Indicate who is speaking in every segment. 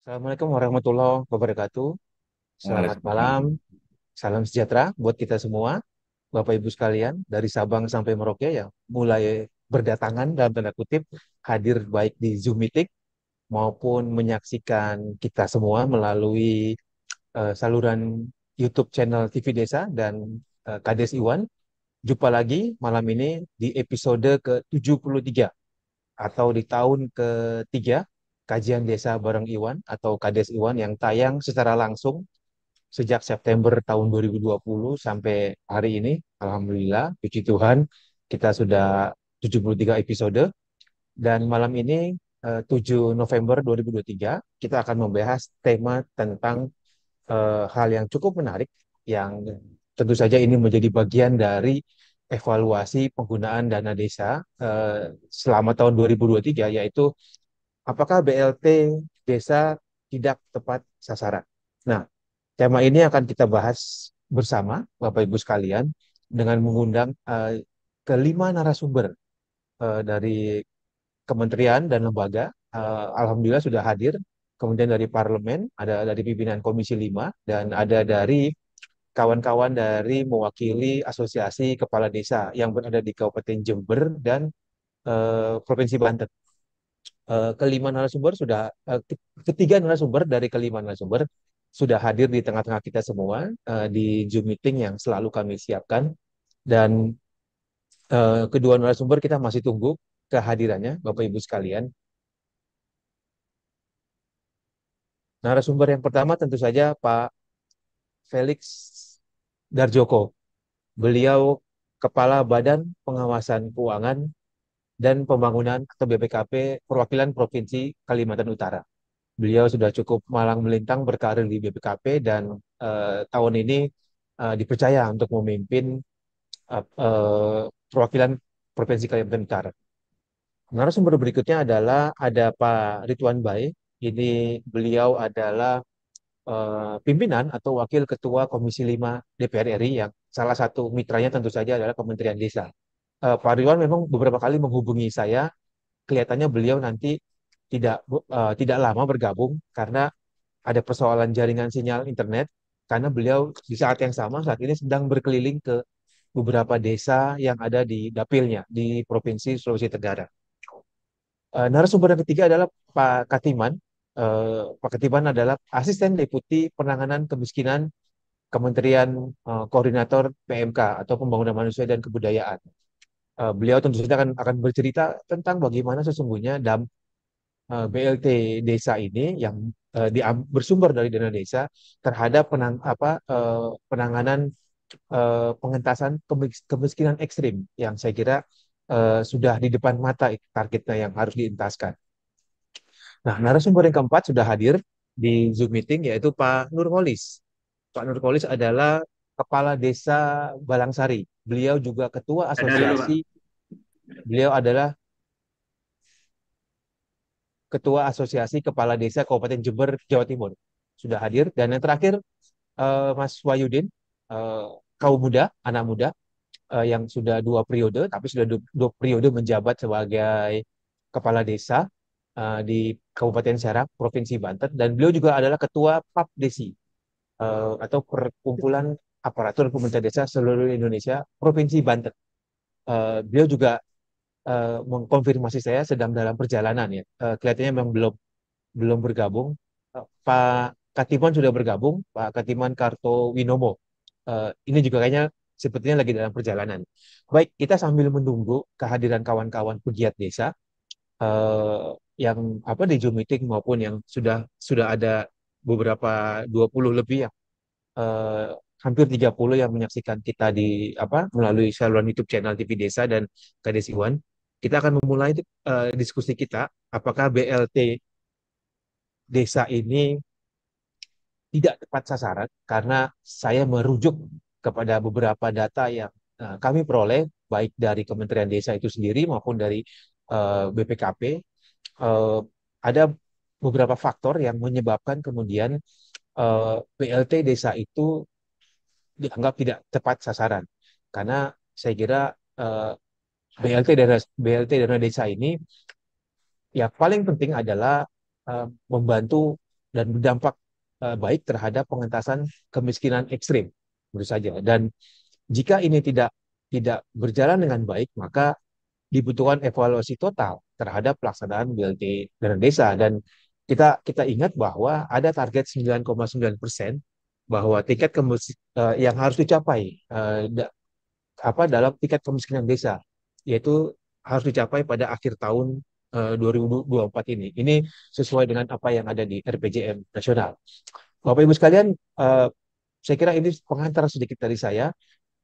Speaker 1: Assalamualaikum warahmatullahi wabarakatuh. Selamat malam,
Speaker 2: Waalaikumsalam.
Speaker 1: salam sejahtera buat kita semua, Bapak Ibu sekalian, dari Sabang sampai Merauke yang mulai berdatangan dalam tanda kutip hadir baik di Zoom meeting maupun menyaksikan kita semua melalui saluran YouTube channel TV Desa dan Kades Iwan. Jumpa lagi malam ini di episode ke-73 atau di tahun ketiga kajian desa bareng Iwan atau Kades Iwan yang tayang secara langsung sejak September tahun 2020 sampai hari ini. Alhamdulillah, puji Tuhan, kita sudah 73 episode dan malam ini 7 November 2023 kita akan membahas tema tentang hal yang cukup menarik yang tentu saja ini menjadi bagian dari evaluasi penggunaan dana desa selama tahun 2023, yaitu apakah BLT desa tidak tepat sasaran. Nah, tema ini akan kita bahas bersama Bapak Ibu sekalian dengan mengundang kelima narasumber dari kementerian dan lembaga. Alhamdulillah sudah hadir. Kemudian dari parlemen, ada dari pimpinan Komisi 5 dan ada dari kawan-kawan dari mewakili Asosiasi Kepala Desa yang berada di Kabupaten Jember dan Provinsi Banten. Kelima narasumber sudah ketiga narasumber dari kelima narasumber sudah hadir di tengah-tengah kita semua di Zoom meeting yang selalu kami siapkan, dan kedua narasumber kita masih tunggu kehadirannya Bapak Ibu sekalian. Narasumber yang pertama tentu saja Pak Felix Darjoko. Beliau Kepala Badan Pengawasan Keuangan dan Pembangunan atau BPKP Perwakilan Provinsi Kalimantan Utara. Beliau sudah cukup malang melintang berkarir di BPKP dan tahun ini dipercaya untuk memimpin perwakilan Provinsi Kalimantan Utara. Narasumber berikutnya adalah ada Pak Ridwan Bae. Ini beliau adalah pimpinan atau wakil ketua Komisi 5 DPR RI yang salah satu mitranya tentu saja adalah Kementerian Desa. Pak Ridwan memang beberapa kali menghubungi saya, kelihatannya beliau nanti tidak lama bergabung karena ada persoalan jaringan sinyal internet, karena beliau di saat yang sama saat ini sedang berkeliling ke beberapa desa yang ada di dapilnya di Provinsi Sulawesi Tenggara. Narasumber yang ketiga adalah Pak Katiman. Pak Katiman adalah Asisten Deputi Penanganan Kemiskinan Kementerian Koordinator PMK atau Pembangunan Manusia dan Kebudayaan. Beliau tentu saja akan bercerita tentang bagaimana sesungguhnya BLT desa ini yang bersumber dari dana desa terhadap penanganan pengentasan kemiskinan ekstrim yang saya kira sudah di depan mata targetnya yang harus dientaskan. Nah, narasumber yang keempat sudah hadir di Zoom meeting yaitu Pak Nurholis. Pak Nurholis adalah Kepala Desa Balangsari. Beliau juga Ketua
Speaker 2: Ada dulu, Pak.
Speaker 1: Asosiasi, beliau adalah Ketua Asosiasi Kepala Desa Kabupaten Jember, Jawa Timur. Sudah hadir. Dan yang terakhir, Mas Wayudin, eh, kaum muda, anak muda, yang sudah dua periode, tapi sudah dua periode menjabat sebagai kepala desa di Kabupaten Serang, Provinsi Banten, dan beliau juga adalah ketua PAPDESI atau Perkumpulan Aparatur Pemerintah Desa seluruh Indonesia, Provinsi Banten. Beliau juga mengkonfirmasi saya sedang dalam perjalanan ya. Kelihatannya memang belum belum bergabung. Pak Katiman sudah bergabung, Pak Katiman Karto Winomo. Ini juga kayaknya sepertinya lagi dalam perjalanan. Baik, kita sambil menunggu kehadiran kawan-kawan pegiat desa yang apa di Zoom meeting maupun yang sudah ada beberapa 20 lebih yang eh, hampir 30 yang menyaksikan kita di melalui saluran YouTube channel TV Desa dan Kades Iwan. Kita akan memulai diskusi kita apakah BLT desa ini tidak tepat sasaran, karena saya merujuk kepada beberapa data yang kami peroleh baik dari Kementerian Desa itu sendiri maupun dari BPKP. Eh, ada beberapa faktor yang menyebabkan kemudian BLT desa itu dianggap tidak tepat sasaran. Karena saya kira eh, BLT dana desa ini yang paling penting adalah membantu dan berdampak baik terhadap pengentasan kemiskinan ekstrim menurut saja. Dan jika ini tidak berjalan dengan baik, maka dibutuhkan evaluasi total terhadap pelaksanaan BLT dana desa. Dan kita ingat bahwa ada target 9,9% bahwa yang harus dicapai dalam tingkat kemiskinan desa, yaitu harus dicapai pada akhir tahun 2024 ini. Ini sesuai dengan apa yang ada di RPJM nasional. Bapak Ibu sekalian, saya kira ini pengantar sedikit dari saya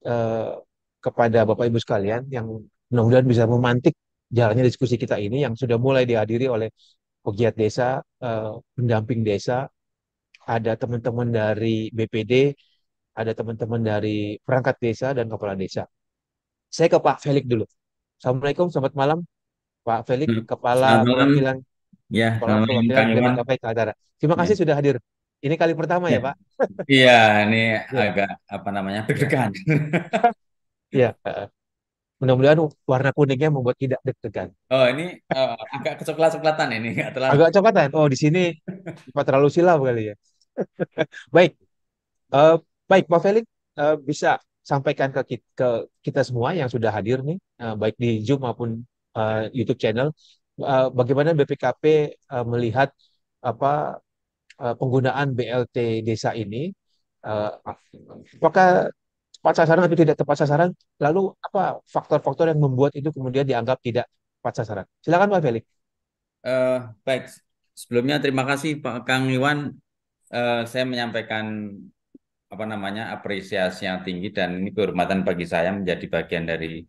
Speaker 1: eh, kepada Bapak Ibu sekalian yang mudah-mudahan bisa memantik jalannya diskusi kita ini yang sudah mulai dihadiri oleh pegiat desa, pendamping desa, ada teman-teman dari BPD, ada teman-teman dari perangkat desa dan kepala desa. Saya ke Pak Felix dulu. Assalamualaikum, selamat malam Pak Felix,
Speaker 2: Selamat malam, ya,
Speaker 1: Kepala
Speaker 2: selamat malam
Speaker 1: Perwakilan
Speaker 2: Kang Iwan.
Speaker 1: BPKP Kaltara. Terima
Speaker 2: Ya,
Speaker 1: kasih sudah hadir. Ini kali pertama
Speaker 2: ya,
Speaker 1: ya Pak?
Speaker 2: iya, ini
Speaker 1: Ya,
Speaker 2: agak apa namanya
Speaker 1: ya,
Speaker 2: deg-degan.
Speaker 1: ya. Mudah-mudahan warna kuningnya membuat tidak deg-degan.
Speaker 2: Oh, ini agak kecoklat-coklatan ini, nggak terlalu.
Speaker 1: Agak coklatan. Oh, di sini Pak terlalu silau kali ya. Baik, eh, baik Pak Felix, bisa sampaikan ke kita semua yang sudah hadir nih, baik di Zoom maupun YouTube channel, bagaimana BPKP melihat apa penggunaan BLT desa ini, eh, apakah tepat sasaran atau tidak tepat sasaran, lalu apa faktor-faktor yang membuat itu kemudian dianggap tidak tepat sasaran. Silakan Pak Felix.
Speaker 2: Eh, Baik, sebelumnya terima kasih Pak Kang Iwan. Saya menyampaikan apa namanya apresiasi yang tinggi dan ini kehormatan bagi saya menjadi bagian dari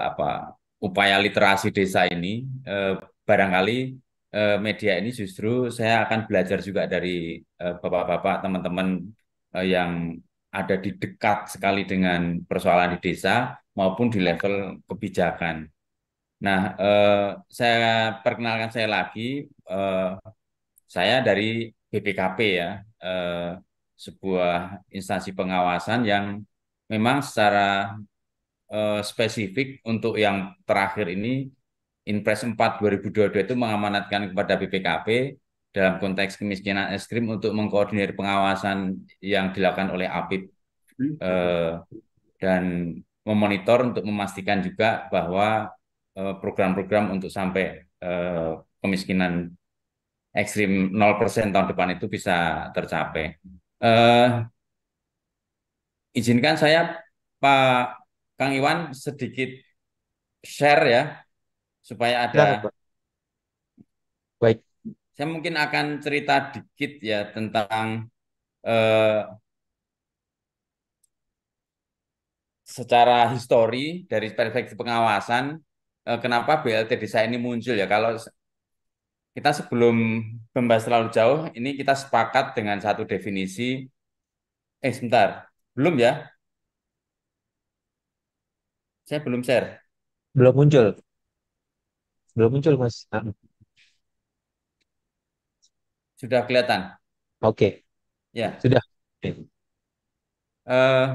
Speaker 2: apa upaya literasi desa ini. Eh, Barangkali media ini justru saya akan belajar juga dari bapak-bapak teman-teman yang ada di dekat sekali dengan persoalan di desa maupun di level kebijakan. Nah, saya perkenalkan saya lagi, eh, saya dari BPKP ya, sebuah instansi pengawasan yang memang secara spesifik untuk yang terakhir ini Inpres 4 2022 itu mengamanatkan kepada BPKP dalam konteks kemiskinan ekstrim untuk mengkoordinir pengawasan yang dilakukan oleh APIP dan memonitor untuk memastikan juga bahwa program-program untuk sampai kemiskinan ekstrim 0% tahun depan itu bisa tercapai. Eh, Izinkan saya Pak Kang Iwan sedikit share ya supaya ada.
Speaker 1: Silakan Pak. Baik.
Speaker 2: Saya mungkin akan cerita dikit ya tentang eh, secara histori dari perspektif pengawasan kenapa BLT desa ini muncul ya. Kalau kita sebelum membahas terlalu jauh, ini kita sepakat dengan satu definisi. Sebentar, belum ya? Saya belum share.
Speaker 1: Belum muncul. Belum muncul, Mas.
Speaker 2: Sudah kelihatan?
Speaker 1: Oke,
Speaker 2: Ya.
Speaker 1: sudah. Oke.
Speaker 2: Eh,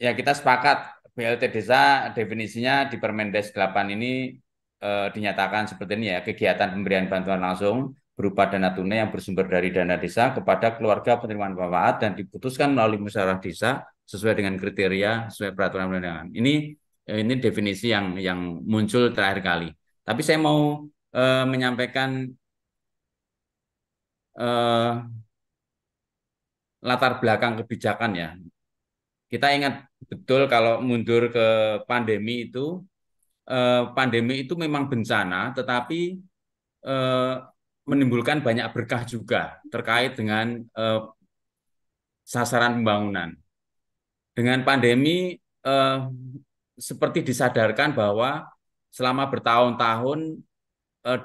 Speaker 2: Ya, kita sepakat BLT desa definisinya di Permendes 8 ini dinyatakan seperti ini ya, kegiatan pemberian bantuan langsung berupa dana tunai yang bersumber dari dana desa kepada keluarga penerima manfaat dan diputuskan melalui musyawarah desa sesuai dengan kriteria sesuai peraturan perundangan. Ini definisi yang muncul terakhir kali. Tapi saya mau menyampaikan eh, latar belakang kebijakan ya. Kita ingat betul kalau mundur ke pandemi itu pandemi itu memang bencana, tetapi eh, menimbulkan banyak berkah juga terkait dengan sasaran pembangunan. Dengan pandemi, seperti disadarkan bahwa selama bertahun-tahun eh,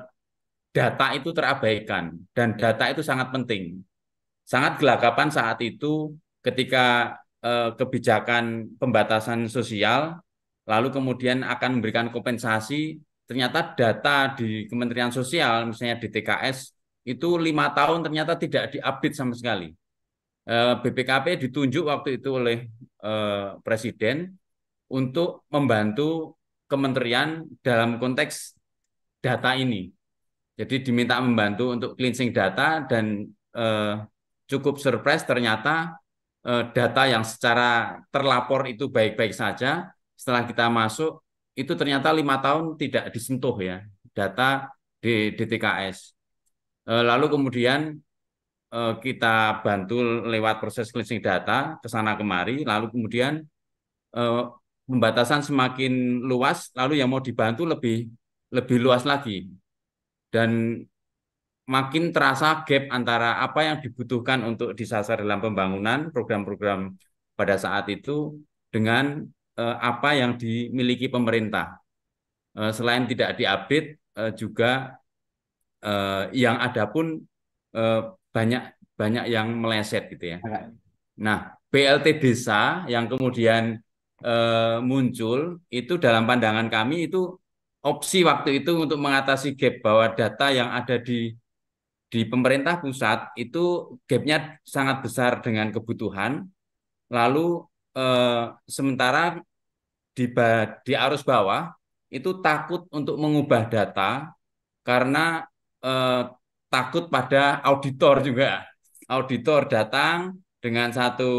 Speaker 2: data itu terabaikan dan data itu sangat penting. Sangat gelagapan saat itu ketika kebijakan pembatasan sosial, lalu kemudian akan memberikan kompensasi, ternyata data di Kementerian Sosial, misalnya di TKS, itu 5 tahun ternyata tidak diupdate sama sekali. BPKP ditunjuk waktu itu oleh Presiden untuk membantu kementerian dalam konteks data ini. Jadi diminta membantu untuk cleansing data dan eh, cukup surprise ternyata data yang secara terlapor itu baik-baik saja. Setelah kita masuk itu ternyata 5 tahun tidak disentuh ya data di DTKS. Lalu kemudian kita bantu lewat proses cleansing data ke sana kemari, lalu kemudian eh, pembatasan semakin luas, lalu yang mau dibantu lebih lebih luas lagi dan makin terasa gap antara apa yang dibutuhkan untuk disasar dalam pembangunan program-program pada saat itu dengan apa yang dimiliki pemerintah. Selain tidak diupdate, juga yang ada pun eh, banyak banyak yang meleset gitu ya. Nah, BLT desa yang kemudian muncul itu dalam pandangan kami itu opsi waktu itu untuk mengatasi gap bahwa data yang ada di pemerintah pusat itu gapnya sangat besar dengan kebutuhan. Lalu sementara di arus bawah itu takut untuk mengubah data karena eh, takut pada auditor juga. Auditor datang dengan satu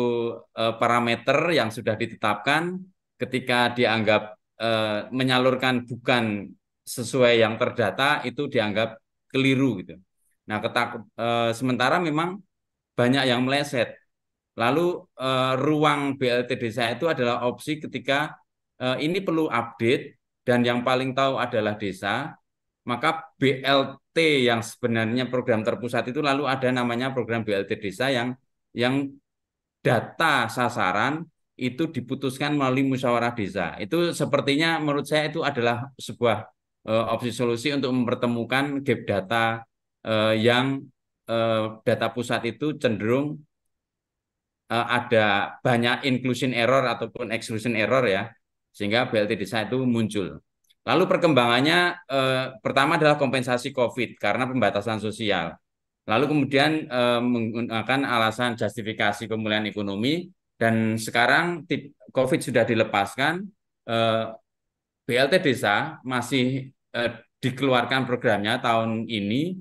Speaker 2: parameter yang sudah ditetapkan, ketika dianggap menyalurkan bukan sesuai yang terdata, itu dianggap keliru gitu. Nah, sementara memang banyak yang meleset. Lalu ruang BLT desa itu adalah opsi ketika ini perlu update dan yang paling tahu adalah desa, maka BLT yang sebenarnya program terpusat itu lalu ada namanya program BLT desa yang data sasaran itu diputuskan melalui musyawarah desa. Itu sepertinya menurut saya itu adalah sebuah opsi solusi untuk mempertemukan gap data yang data pusat itu cenderung ada banyak inclusion error ataupun exclusion error ya, sehingga BLT desa itu muncul. Lalu perkembangannya pertama adalah kompensasi COVID karena pembatasan sosial. Lalu kemudian menggunakan alasan justifikasi pemulihan ekonomi dan sekarang COVID sudah dilepaskan, eh, BLT desa masih dikeluarkan programnya tahun ini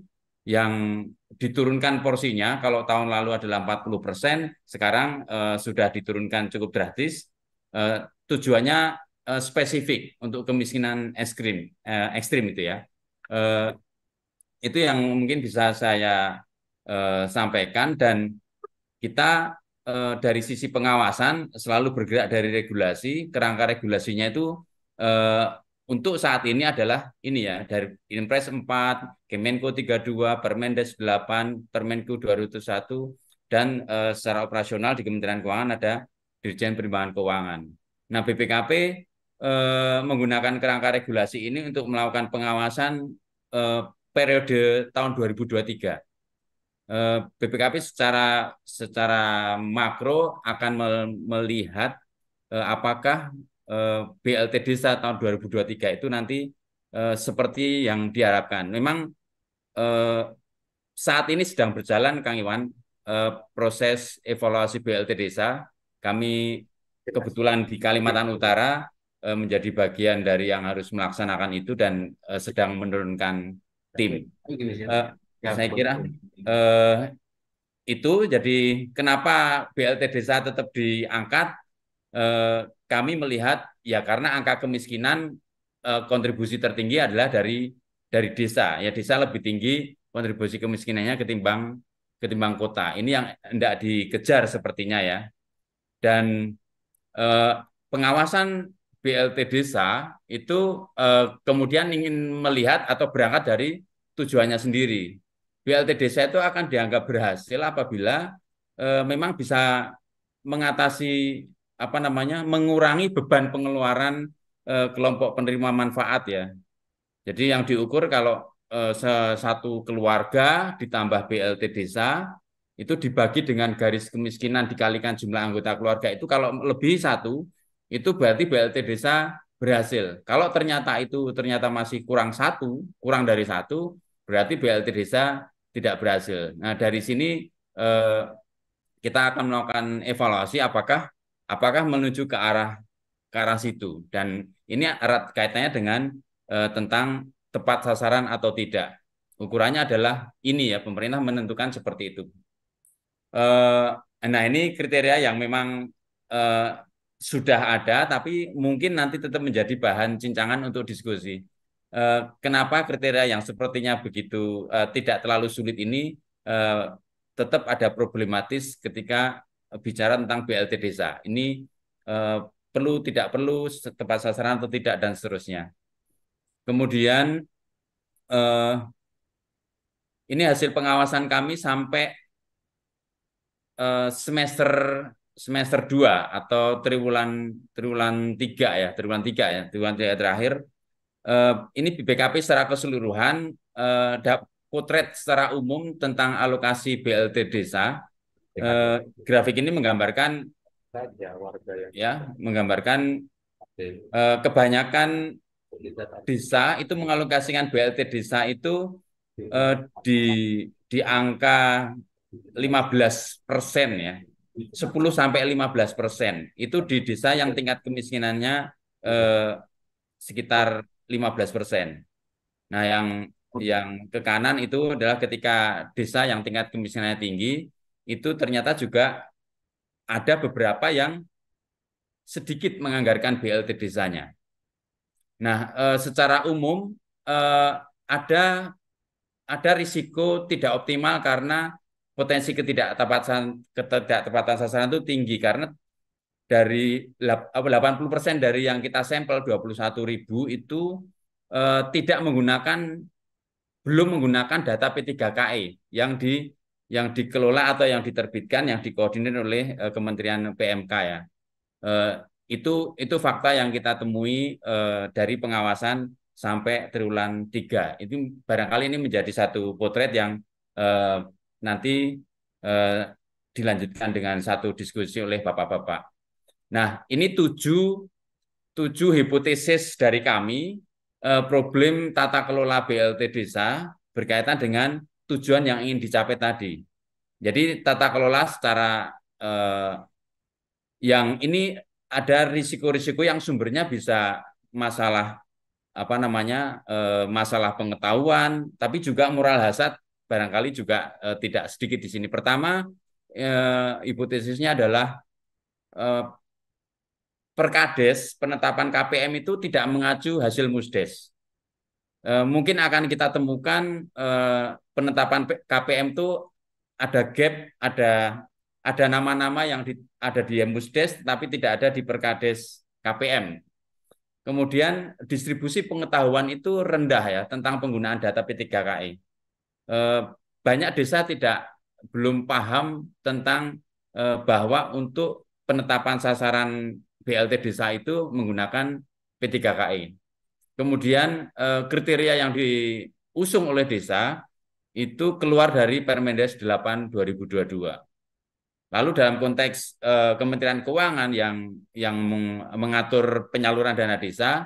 Speaker 2: yang diturunkan porsinya. Kalau tahun lalu adalah 40%, sekarang sudah diturunkan cukup drastis. Tujuannya spesifik untuk kemiskinan ekstrim itu ya. Eh, itu yang mungkin bisa saya sampaikan dan kita dari sisi pengawasan selalu bergerak dari regulasi, kerangka regulasinya itu eh, untuk saat ini adalah ini ya, dari Inpres 4, Kemenko 32, Permendes 8, Permenku 201, dan secara operasional di Kementerian Keuangan ada Dirjen Perimbangan Keuangan. Nah, BPKP menggunakan kerangka regulasi ini untuk melakukan pengawasan eh, periode tahun 2023. BPKP secara secara makro akan melihat apakah BLT Desa tahun 2023 itu nanti seperti yang diharapkan. Memang eh, saat ini sedang berjalan, Kang Iwan, proses evaluasi BLT Desa. Kami kebetulan di Kalimantan Utara menjadi bagian dari yang harus melaksanakan itu dan sedang menurunkan tim. Saya kira eh, itu jadi kenapa BLT desa tetap diangkat? Kami melihat ya karena angka kemiskinan kontribusi tertinggi adalah dari desa. Ya desa lebih tinggi kontribusi kemiskinannya ketimbang ketimbang kota. Ini yang hendak dikejar sepertinya ya. Dan eh, pengawasan BLT desa itu kemudian ingin melihat atau berangkat dari tujuannya sendiri. BLT desa itu akan dianggap berhasil apabila memang bisa mengatasi apa namanya mengurangi beban pengeluaran kelompok penerima manfaat ya. Jadi yang diukur kalau satu keluarga ditambah BLT desa itu dibagi dengan garis kemiskinan dikalikan jumlah anggota keluarga itu kalau lebih satu itu berarti BLT desa berhasil. Kalau ternyata masih kurang satu, kurang dari satu, berarti BLT desa tidak berhasil. Nah dari sini eh, kita akan melakukan evaluasi apakah menuju ke arah situ dan ini erat kaitannya dengan tentang tepat sasaran atau tidak. ukurannya adalah ini ya, pemerintah menentukan seperti itu. Eh, nah ini kriteria yang memang eh, sudah ada, tapi mungkin nanti tetap menjadi bahan cincangan untuk diskusi. Kenapa kriteria yang sepertinya begitu tidak terlalu sulit ini eh, tetap ada problematis ketika bicara tentang BLT desa. Ini eh, perlu tidak perlu, tepat sasaran atau tidak dan seterusnya. Kemudian eh, ini hasil pengawasan kami sampai semester semester 2 atau triwulan triwulan 3 ya, triwulan 3 terakhir. Ini BPKP secara keseluruhan potret secara umum tentang alokasi BLT desa. Eh, Grafik ini menggambarkan menggambarkan kebanyakan desa itu mengalokasikan BLT desa itu eh, di di angka 15% ya. 10 sampai 15% itu di desa yang tingkat kemiskinannya eh, sekitar 15%. Nah, yang ke kanan itu adalah ketika desa yang tingkat kemiskinannya tinggi, itu ternyata juga ada beberapa yang sedikit menganggarkan BLT desanya. Nah, secara umum eh, ada risiko tidak optimal karena potensi ketidaktepatan sasaran itu tinggi karena dari 80% dari yang kita sampel 21.000 itu tidak menggunakan belum menggunakan data P3KE yang dikelola atau yang diterbitkan yang dikoordinir oleh Kementerian PMK ya. Eh, itu fakta yang kita temui dari pengawasan sampai triwulan 3. Itu barangkali ini menjadi satu potret yang eh, nanti eh, dilanjutkan dengan satu diskusi oleh Bapak-bapak. Nah, ini tujuh hipotesis dari kami problem tata kelola BLT desa berkaitan dengan tujuan yang ingin dicapai tadi. Jadi tata kelola secara eh, yang ini ada risiko-risiko yang sumbernya bisa masalah apa namanya masalah pengetahuan, tapi juga moral hazard barangkali juga tidak sedikit di sini. Pertama, hipotesisnya adalah eh, Perkades penetapan KPM itu tidak mengacu hasil Musdes. Mungkin akan kita temukan penetapan KPM itu ada gap, ada nama-nama yang ada di Musdes tapi tidak ada di Perkades KPM. Kemudian distribusi pengetahuan itu rendah ya tentang penggunaan data P3KI. Banyak desa belum paham tentang bahwa untuk penetapan sasaran BLT desa itu menggunakan P3KI. Kemudian kriteria yang diusung oleh desa itu keluar dari Permendes 8 2022. Lalu dalam konteks Kementerian Keuangan yang mengatur penyaluran dana desa,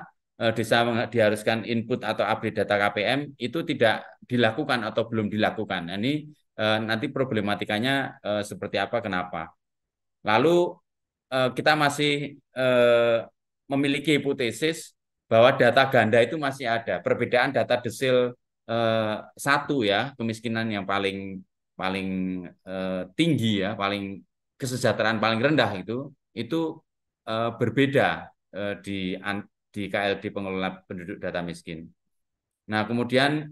Speaker 2: desa diharuskan input atau update data KPM itu tidak dilakukan atau belum dilakukan. Nah, ini nanti problematikanya seperti apa, kenapa. Lalu kita masih memiliki hipotesis bahwa data ganda itu masih ada. Perbedaan data desil satu ya, kemiskinan yang paling paling tinggi ya, paling kesejahteraan paling rendah itu berbeda di KLD pengelola penduduk data miskin. Nah, kemudian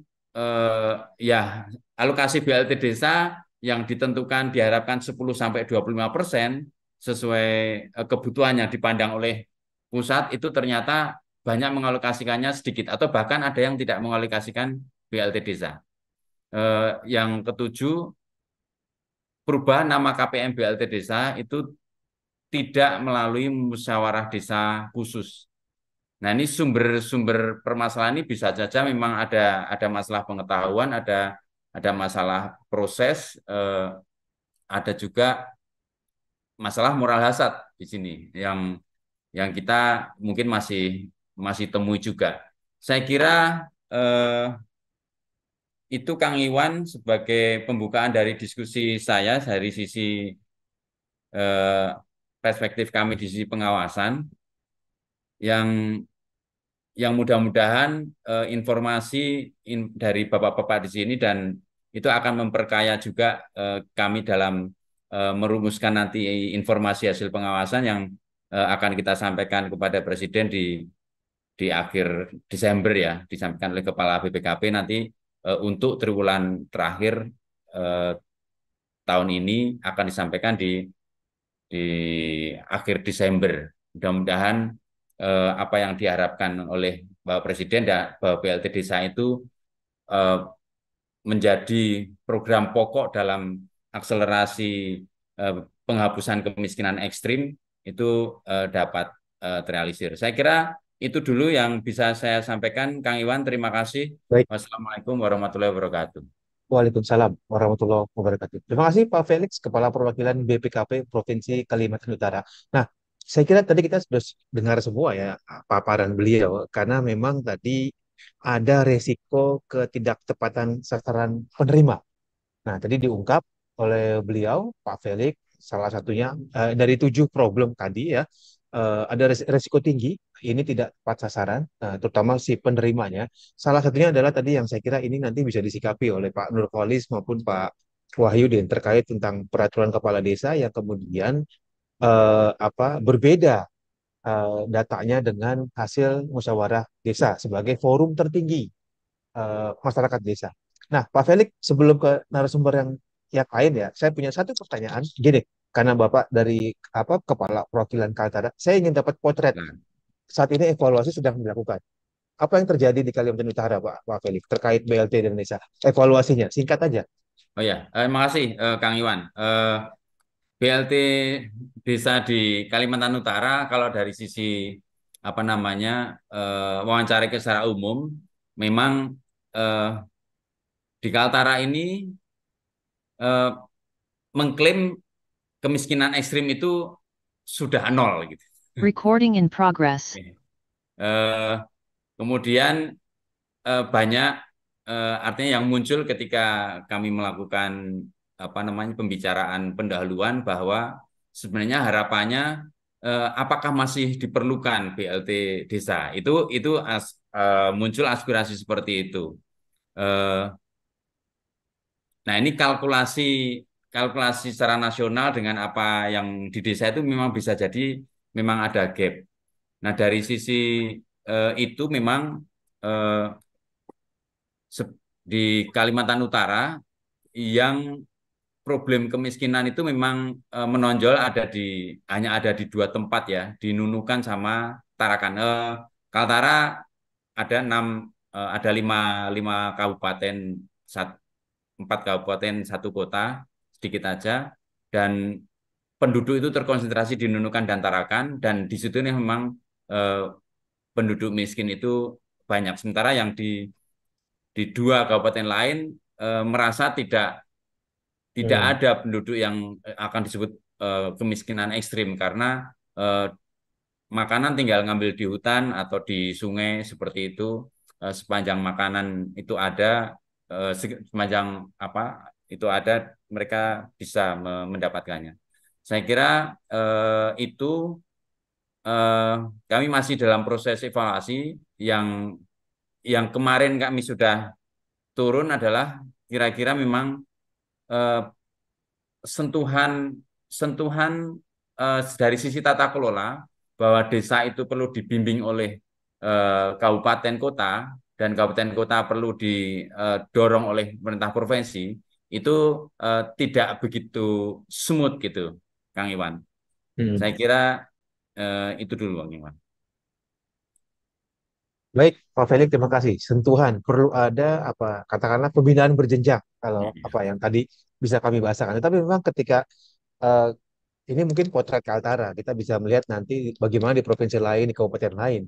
Speaker 2: ya alokasi BLT desa yang ditentukan diharapkan 10 sampai 25% sesuai kebutuhan yang dipandang oleh pusat itu ternyata banyak mengalokasikannya sedikit atau bahkan ada yang tidak mengalokasikan BLT desa. Yang ketujuh, perubahan nama KPM BLT desa itu tidak melalui musyawarah desa khusus. Nah, ini sumber-sumber permasalahan ini bisa saja memang ada masalah pengetahuan, ada masalah proses, ada juga masalah moral hazard di sini yang kita mungkin masih temui juga. Saya kira eh, itu Kang Iwan sebagai pembukaan dari diskusi saya dari sisi eh, perspektif kami di sisi pengawasan yang yang mudah-mudahan informasi dari Bapak-Bapak di sini dan itu akan memperkaya juga kami dalam merumuskan nanti informasi hasil pengawasan yang akan kita sampaikan kepada Presiden di akhir Desember ya, disampaikan oleh Kepala BPKP nanti untuk triwulan terakhir eh, tahun ini akan disampaikan di akhir Desember. Mudah-mudahan apa yang diharapkan oleh Bapak Presiden dan Bapak PLT Desa itu eh, menjadi program pokok dalam akselerasi eh, penghapusan kemiskinan ekstrim itu dapat terrealisir. Saya kira itu dulu yang bisa saya sampaikan, Kang Iwan. Terima kasih.
Speaker 1: Baik.
Speaker 2: Wassalamualaikum warahmatullahi wabarakatuh.
Speaker 1: Waalaikumsalam warahmatullahi wabarakatuh. Terima kasih Pak Felix, Kepala Perwakilan BPKP Provinsi Kalimantan Utara. Nah, saya kira tadi kita sudah dengar semua ya paparan beliau, karena memang tadi ada resiko ketidaktepatan sasaran penerima. Nah, tadi diungkap oleh beliau, Pak Felix, salah satunya dari 7 problem tadi ya, ada resiko tinggi, ini tidak tepat sasaran, terutama si penerimanya. Salah satunya adalah tadi yang saya kira ini nanti bisa disikapi oleh Pak Nurholis maupun Pak Wahyudin terkait tentang peraturan kepala desa yang kemudian berbeda datanya dengan hasil musyawarah desa sebagai forum tertinggi masyarakat desa. Nah, Pak Felix, sebelum ke narasumber yang lain ya, saya punya satu pertanyaan. Gini, karena Bapak dari Kepala Perwakilan Kaltara, saya ingin dapat potret
Speaker 2: Nah,
Speaker 1: saat ini evaluasi sedang dilakukan. Apa yang terjadi di Kalimantan Utara, Pak Felix, terkait BLT dan desa? Evaluasinya, singkat aja.
Speaker 2: oh ya, terima kasih Kang Iwan. BLT desa di Kalimantan Utara kalau dari sisi apa namanya wawancara secara umum memang eh, di Kaltara ini eh, mengklaim kemiskinan ekstrim itu sudah nol gitu.
Speaker 3: Recording in progress.
Speaker 2: Eh, Kemudian banyak artinya yang muncul ketika kami melakukan apa namanya pembicaraan pendahuluan bahwa sebenarnya harapannya apakah masih diperlukan BLT desa itu muncul aspirasi seperti itu. Eh, nah ini kalkulasi kalkulasi secara nasional dengan apa yang di desa itu memang bisa jadi memang ada gap. Nah dari sisi itu memang eh, di Kalimantan Utara yang problem kemiskinan itu memang menonjol hanya ada di 2 tempat ya, di Nunukan sama Tarakan. Kaltara ada ada lima kabupaten, 4 kabupaten 1 kota, sedikit aja, dan penduduk itu terkonsentrasi di Nunukan dan Tarakan, dan di situ ini memang eh, penduduk miskin itu banyak. Sementara yang di 2 kabupaten lain merasa tidak
Speaker 1: Hmm.
Speaker 2: ada penduduk yang akan disebut kemiskinan ekstrim karena eh, makanan tinggal ngambil di hutan atau di sungai seperti itu. Sepanjang makanan itu ada, sepanjang apa itu ada, mereka bisa mendapatkannya. Saya kira itu eh, kami masih dalam proses evaluasi yang kemarin kami sudah turun adalah kira-kira memang eh, sentuhan sentuhan dari sisi tata kelola bahwa desa itu perlu dibimbing oleh kabupaten kota dan kabupaten kota perlu didorong oleh pemerintah provinsi itu tidak begitu smooth gitu, Kang Iwan.
Speaker 1: Hmm.
Speaker 2: Saya kira itu dulu, Kang Iwan.
Speaker 1: Baik, Pak Felix, terima kasih. Sentuhan perlu ada katakanlah pembinaan berjenjang kalau apa yang tadi bisa kami bahasakan. Tapi memang ketika eh, ini mungkin potret Kaltara. Kita bisa melihat nanti bagaimana di provinsi lain, di kabupaten lain.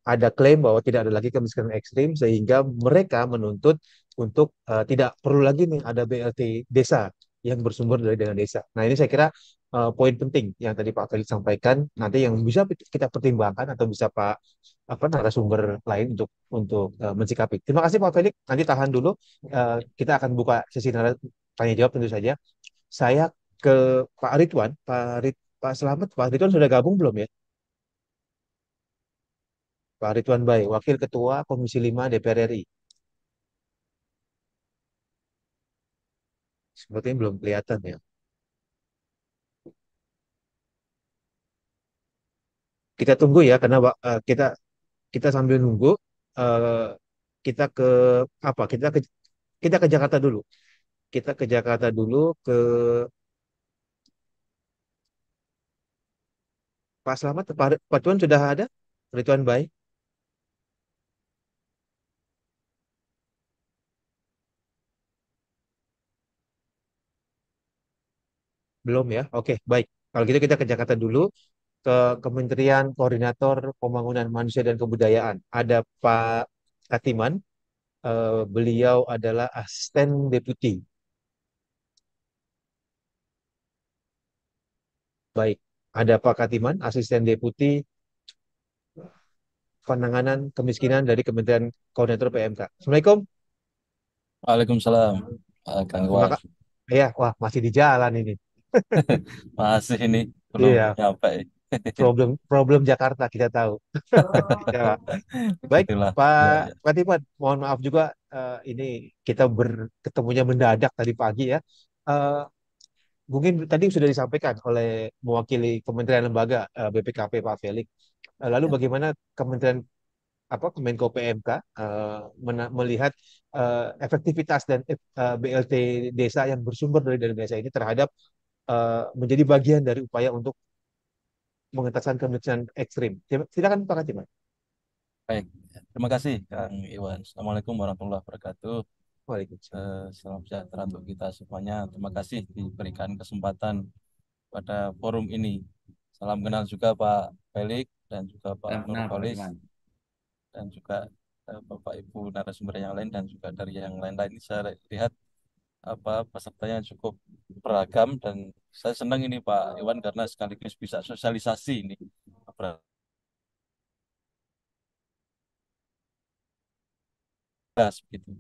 Speaker 1: Ada klaim bahwa tidak ada lagi kemiskinan ekstrim sehingga mereka menuntut untuk tidak perlu lagi nih ada BLT desa yang bersumber dari dana desa. Nah ini saya kira poin penting yang tadi Pak Felix sampaikan nanti yang bisa kita pertimbangkan atau bisa Pak narasumber lain untuk mensikapi. Terima kasih Pak Felix. Nanti tahan dulu. Kita akan buka sesi tanya jawab tentu saja. Saya ke Pak Ridwan, Pak Selamat, Pak Ridwan sudah gabung belum ya? Pak Ridwan Bai, Wakil Ketua Komisi 5 DPR RI. Sepertinya belum kelihatan ya. Kita tunggu ya, karena kita kita sambil nunggu, eh, kita ke apa? Kita ke Jakarta dulu. Kita ke Jakarta dulu ke Pak Slamet. Pak Tuan sudah ada? Ridwan Bai? Belum ya? Oke, baik. Kalau gitu kita ke Jakarta dulu, ke Kementerian Koordinator Pembangunan Manusia dan Kebudayaan. Ada Pak Katiman, beliau adalah Asisten Deputi. Baik, ada Pak Katiman, Asisten Deputi Penanganan Kemiskinan dari Kementerian Koordinator PMK. Assalamualaikum.
Speaker 4: Waalaikumsalam, Kang
Speaker 1: Terima
Speaker 4: Iwan.
Speaker 1: kasih. Ya, wah masih di jalan ini.
Speaker 4: Masih ini belum
Speaker 1: Iya,
Speaker 4: nyampe.
Speaker 1: problem problem Jakarta kita tahu. Ya, baik,
Speaker 4: Itulah. Ya,
Speaker 1: Pak
Speaker 4: ya.
Speaker 1: Katiman, mohon maaf juga, ini kita berketemunya mendadak tadi pagi ya. Eh, Mungkin tadi sudah disampaikan oleh mewakili Kementerian Lembaga, BPKP Pak Felix. Lalu
Speaker 4: Ya.
Speaker 1: bagaimana Kementerian Kemenko PMK melihat efektivitas dan BLT desa yang bersumber dari dana desa ini terhadap menjadi bagian dari upaya untuk mengentasan kemiskinan ekstrim. Silakan Pak Katiman.
Speaker 4: Baik. Terima kasih, Kang Iwan. Assalamualaikum warahmatullahi wabarakatuh.
Speaker 1: Waalaikumsalam.
Speaker 4: Salam sejahtera untuk kita semuanya. Terima kasih diberikan kesempatan pada forum ini. Salam kenal juga Pak Felix dan juga Pak
Speaker 2: Salam kenal Pak
Speaker 4: Nurholis
Speaker 2: Iwan.
Speaker 4: dan juga Bapak Ibu narasumber yang lain dan juga dari yang lain-lain. Saya lihat pesertanya cukup beragam dan saya senang ini Pak Iwan karena sekaligus bisa sosialisasi ini beras begitu.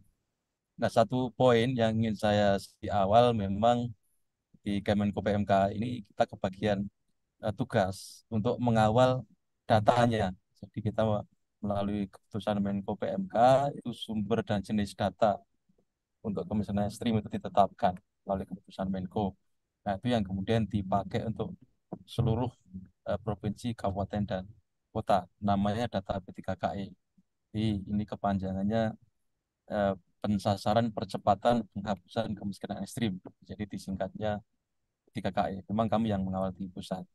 Speaker 4: Nah, satu poin yang ingin saya di awal memang di Kemenko PMK ini kita kebagian tugas untuk mengawal datanya. Jadi kita melalui keputusan Menko PMK itu sumber dan jenis data untuk kemiskinan ekstrim itu ditetapkan melalui keputusan Menko. Nah, itu yang kemudian dipakai untuk seluruh provinsi, kabupaten, dan kota. Namanya data P3KE. Jadi ini kepanjangannya eh, pensasaran percepatan penghapusan kemiskinan ekstrim. Jadi disingkatnya P3KE. Memang kami yang mengawal di pusat.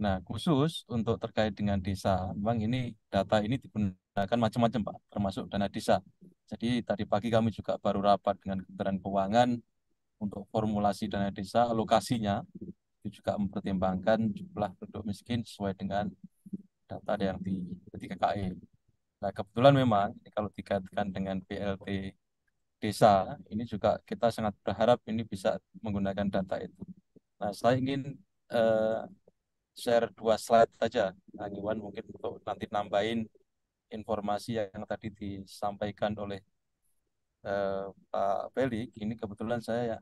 Speaker 4: Nah, khusus untuk terkait dengan desa, memang ini data ini digunakan macam-macam, Pak, termasuk dana desa. Jadi tadi pagi kami juga baru rapat dengan Kementerian Keuangan untuk formulasi dana desa, alokasinya itu juga mempertimbangkan jumlah penduduk miskin sesuai dengan data yang di P3KE. Nah, kebetulan memang ini kalau dikaitkan dengan BLT desa, ini juga kita sangat berharap ini bisa menggunakan data itu. Nah, saya ingin eh, share 2 slide saja, Kang Iwan, mungkin untuk nanti nambahin informasi yang tadi disampaikan oleh Pak Felix. Ini kebetulan saya ya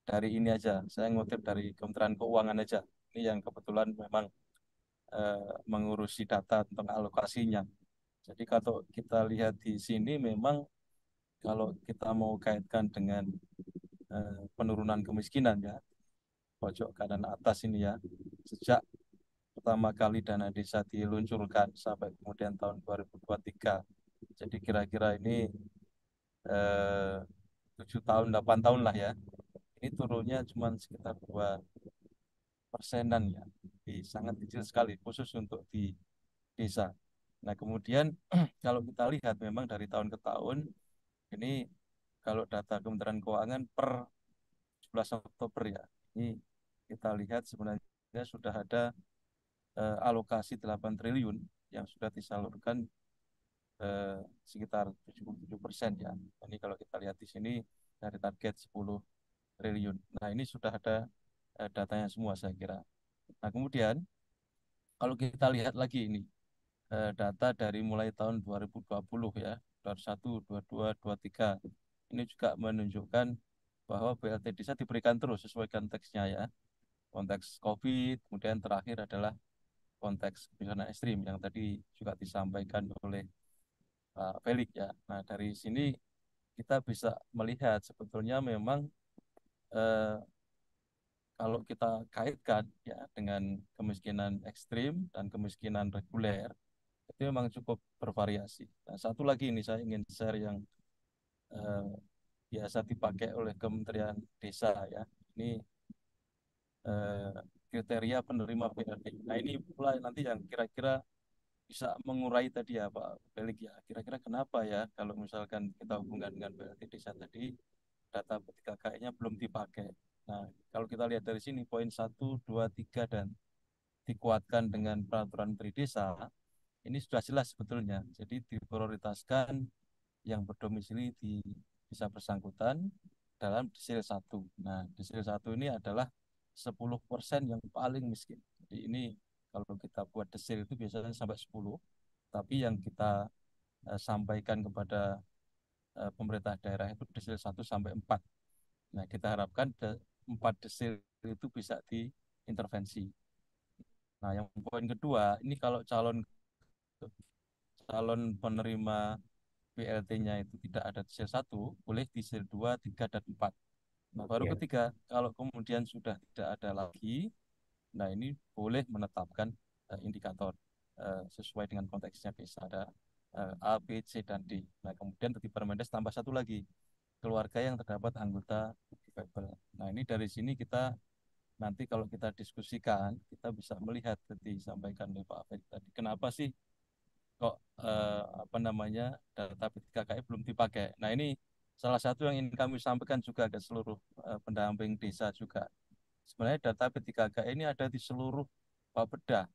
Speaker 4: dari ini aja, saya ngutip dari Kementerian Keuangan aja. Ini yang kebetulan memang mengurusi data tentang alokasinya. Jadi kalau kita lihat di sini memang kalau kita mau kaitkan dengan penurunan kemiskinan ya, pojok kanan atas ini ya, sejak pertama kali dana desa diluncurkan sampai kemudian tahun 2023. Jadi kira-kira ini 7 tahun, 8 tahun lah ya. Ini turunnya cuma sekitar 2%-an ya. Jadi sangat kecil sekali, khusus untuk di desa. Nah kemudian kalau kita lihat memang dari tahun ke tahun, ini kalau data Kementerian Keuangan per 17 Oktober ya, ini kita lihat sebenarnya sudah ada alokasi 8 triliun yang sudah disalurkan sekitar 77% ya. Ini kalau kita lihat di sini dari target 10 triliun. Nah, ini sudah ada datanya semua saya kira. Nah, kemudian kalau kita lihat lagi ini data dari mulai tahun 2020 ya, 21, 22, 23. Ini juga menunjukkan bahwa BLT desa diberikan terus sesuai konteksnya ya. Konteks COVID, kemudian terakhir adalah konteks kemiskinan ekstrim yang tadi juga disampaikan oleh Pak Felix ya. Nah, dari sini kita bisa melihat sebetulnya memang eh, kalau kita kaitkan ya dengan kemiskinan ekstrim dan kemiskinan reguler itu memang cukup bervariasi. Nah, satu lagi ini saya ingin share yang eh, biasa dipakai oleh Kementerian Desa ya. Ini eh, kriteria penerima BLT. Nah, ini pula nanti yang kira-kira bisa mengurai tadi ya Pak Felix ya. Kira-kira kenapa ya kalau misalkan kita hubungkan dengan BLT Desa tadi data P3KI-nya belum dipakai. Nah, kalau kita lihat dari sini poin 1, 2, 3 dan dikuatkan dengan peraturan Menteri Desa, ini sudah jelas sebetulnya. Jadi diprioritaskan yang berdomisili di desa bersangkutan dalam desil 1. Nah, desil 1 ini adalah 10% yang paling miskin. Jadi ini kalau kita buat desil itu biasanya sampai 10, tapi yang kita sampaikan kepada pemerintah daerah itu desil 1 sampai 4. Nah, kita harapkan 4 desil itu bisa diintervensi. Nah, yang poin kedua, ini kalau calon calon penerima BLT-nya itu tidak ada desil 1, boleh desil 2, 3, dan 4. Nah, baru
Speaker 1: Ya.
Speaker 4: ketiga, kalau kemudian sudah tidak ada lagi, nah ini boleh menetapkan indikator sesuai dengan konteksnya bisa ada A, B, C, dan D. Nah, kemudian di Permendes tambah satu lagi, keluarga yang terdapat anggota difabel. Nah, ini dari sini kita nanti kalau kita diskusikan, kita bisa melihat seperti disampaikan oleh Pak Afid tadi, kenapa sih kok apa namanya data P3KI belum dipakai. Nah, ini salah satu yang ingin kami sampaikan juga ke seluruh pendamping desa juga. Sebenarnya data P3KI ini ada di seluruh Bapeda.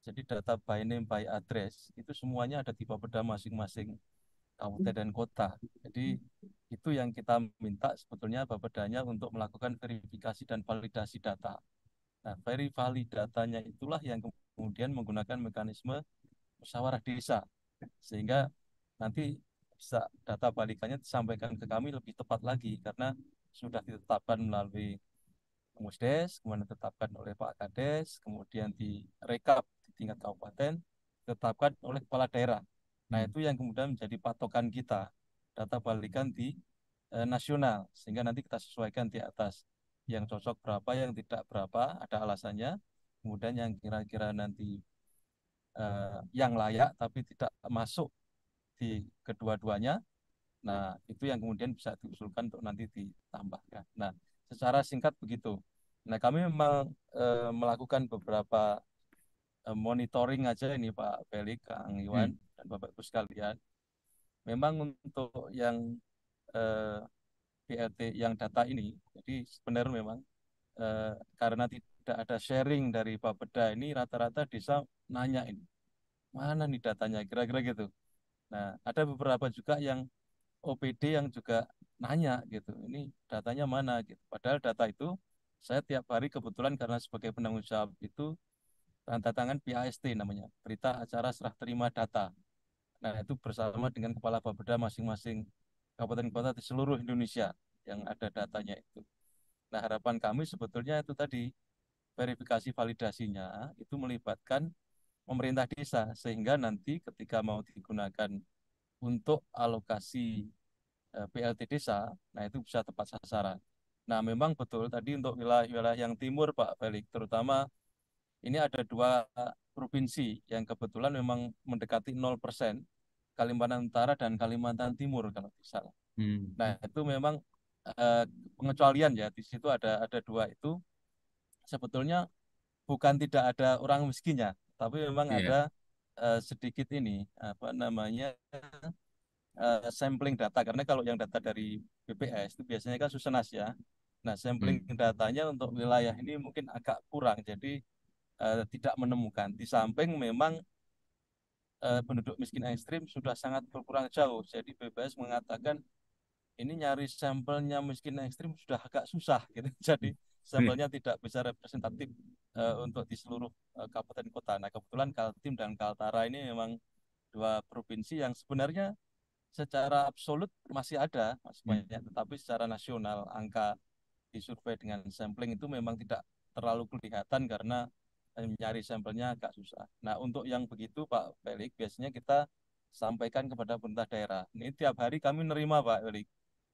Speaker 4: Jadi data by name by address itu semuanya ada di Bapeda masing-masing kabupaten dan kota. Jadi itu yang kita minta sebetulnya Bapedanya untuk melakukan verifikasi dan validasi data. Nah, validasi datanya itulah yang kemudian menggunakan mekanisme musyawarah desa sehingga nanti bisa data balikannya disampaikan ke kami lebih tepat lagi karena sudah ditetapkan melalui Musdes, kemudian ditetapkan oleh Pak Kades, kemudian direkap di tingkat kabupaten, ditetapkan oleh kepala daerah. Nah, itu yang kemudian menjadi patokan kita, data balikan di nasional, sehingga nanti kita sesuaikan di atas yang cocok berapa, yang tidak berapa, ada alasannya, kemudian yang kira-kira nanti yang layak tapi tidak masuk di kedua-duanya. Nah, itu yang kemudian bisa diusulkan untuk nanti ditambahkan. Nah, secara singkat begitu. Nah, kami memang melakukan beberapa monitoring aja ini Pak Felix, Kang Iwan, dan Bapak Ibu sekalian. Memang untuk yang eh, BLT yang data ini, jadi sebenarnya memang karena tidak ada sharing dari Bapeda ini, rata-rata desa nanya ini, mana nih datanya, kira-kira gitu. Nah, ada beberapa juga yang OPD yang juga nanya gitu, ini datanya mana gitu. Padahal data itu saya tiap hari kebetulan karena sebagai penanggung jawab itu tanda tangan PAST namanya, Berita Acara Serah Terima Data. Nah, itu bersama dengan kepala Bapeda masing-masing kabupaten kota di seluruh Indonesia yang ada datanya itu. Nah, harapan kami sebetulnya itu tadi verifikasi validasinya itu melibatkan pemerintah desa sehingga nanti ketika mau digunakan untuk alokasi PLT desa, nah itu bisa tepat sasaran. Nah, memang betul tadi untuk wilayah-wilayah yang timur, Pak Felix, terutama ini ada 2 provinsi yang kebetulan memang mendekati 0%, Kalimantan Utara dan Kalimantan Timur kalau tidak salah. Nah, itu memang eh, pengecualian ya, di situ ada 2 itu sebetulnya bukan tidak ada orang miskinnya, tapi memang
Speaker 2: Iya.
Speaker 4: ada sedikit ini apa namanya sampling data karena kalau yang data dari BPS itu biasanya kan Susenas ya. Nah, sampling datanya untuk wilayah ini mungkin agak kurang, jadi tidak menemukan. Di samping memang penduduk miskin ekstrim sudah sangat berkurang jauh. Jadi BPS mengatakan ini nyari sampelnya miskin ekstrim sudah agak susah gitu. Jadi sampelnya tidak bisa representatif untuk di seluruh kabupaten kota. Nah, kebetulan Kaltim dan Kaltara ini memang 2 provinsi yang sebenarnya secara absolut masih ada, masih banyak, tetapi secara nasional angka disurvei dengan sampling itu memang tidak terlalu kelihatan karena nyari sampelnya agak susah. Nah, untuk yang begitu Pak Felix, biasanya kita sampaikan kepada pemerintah daerah. Ini tiap hari kami nerima Pak Felix,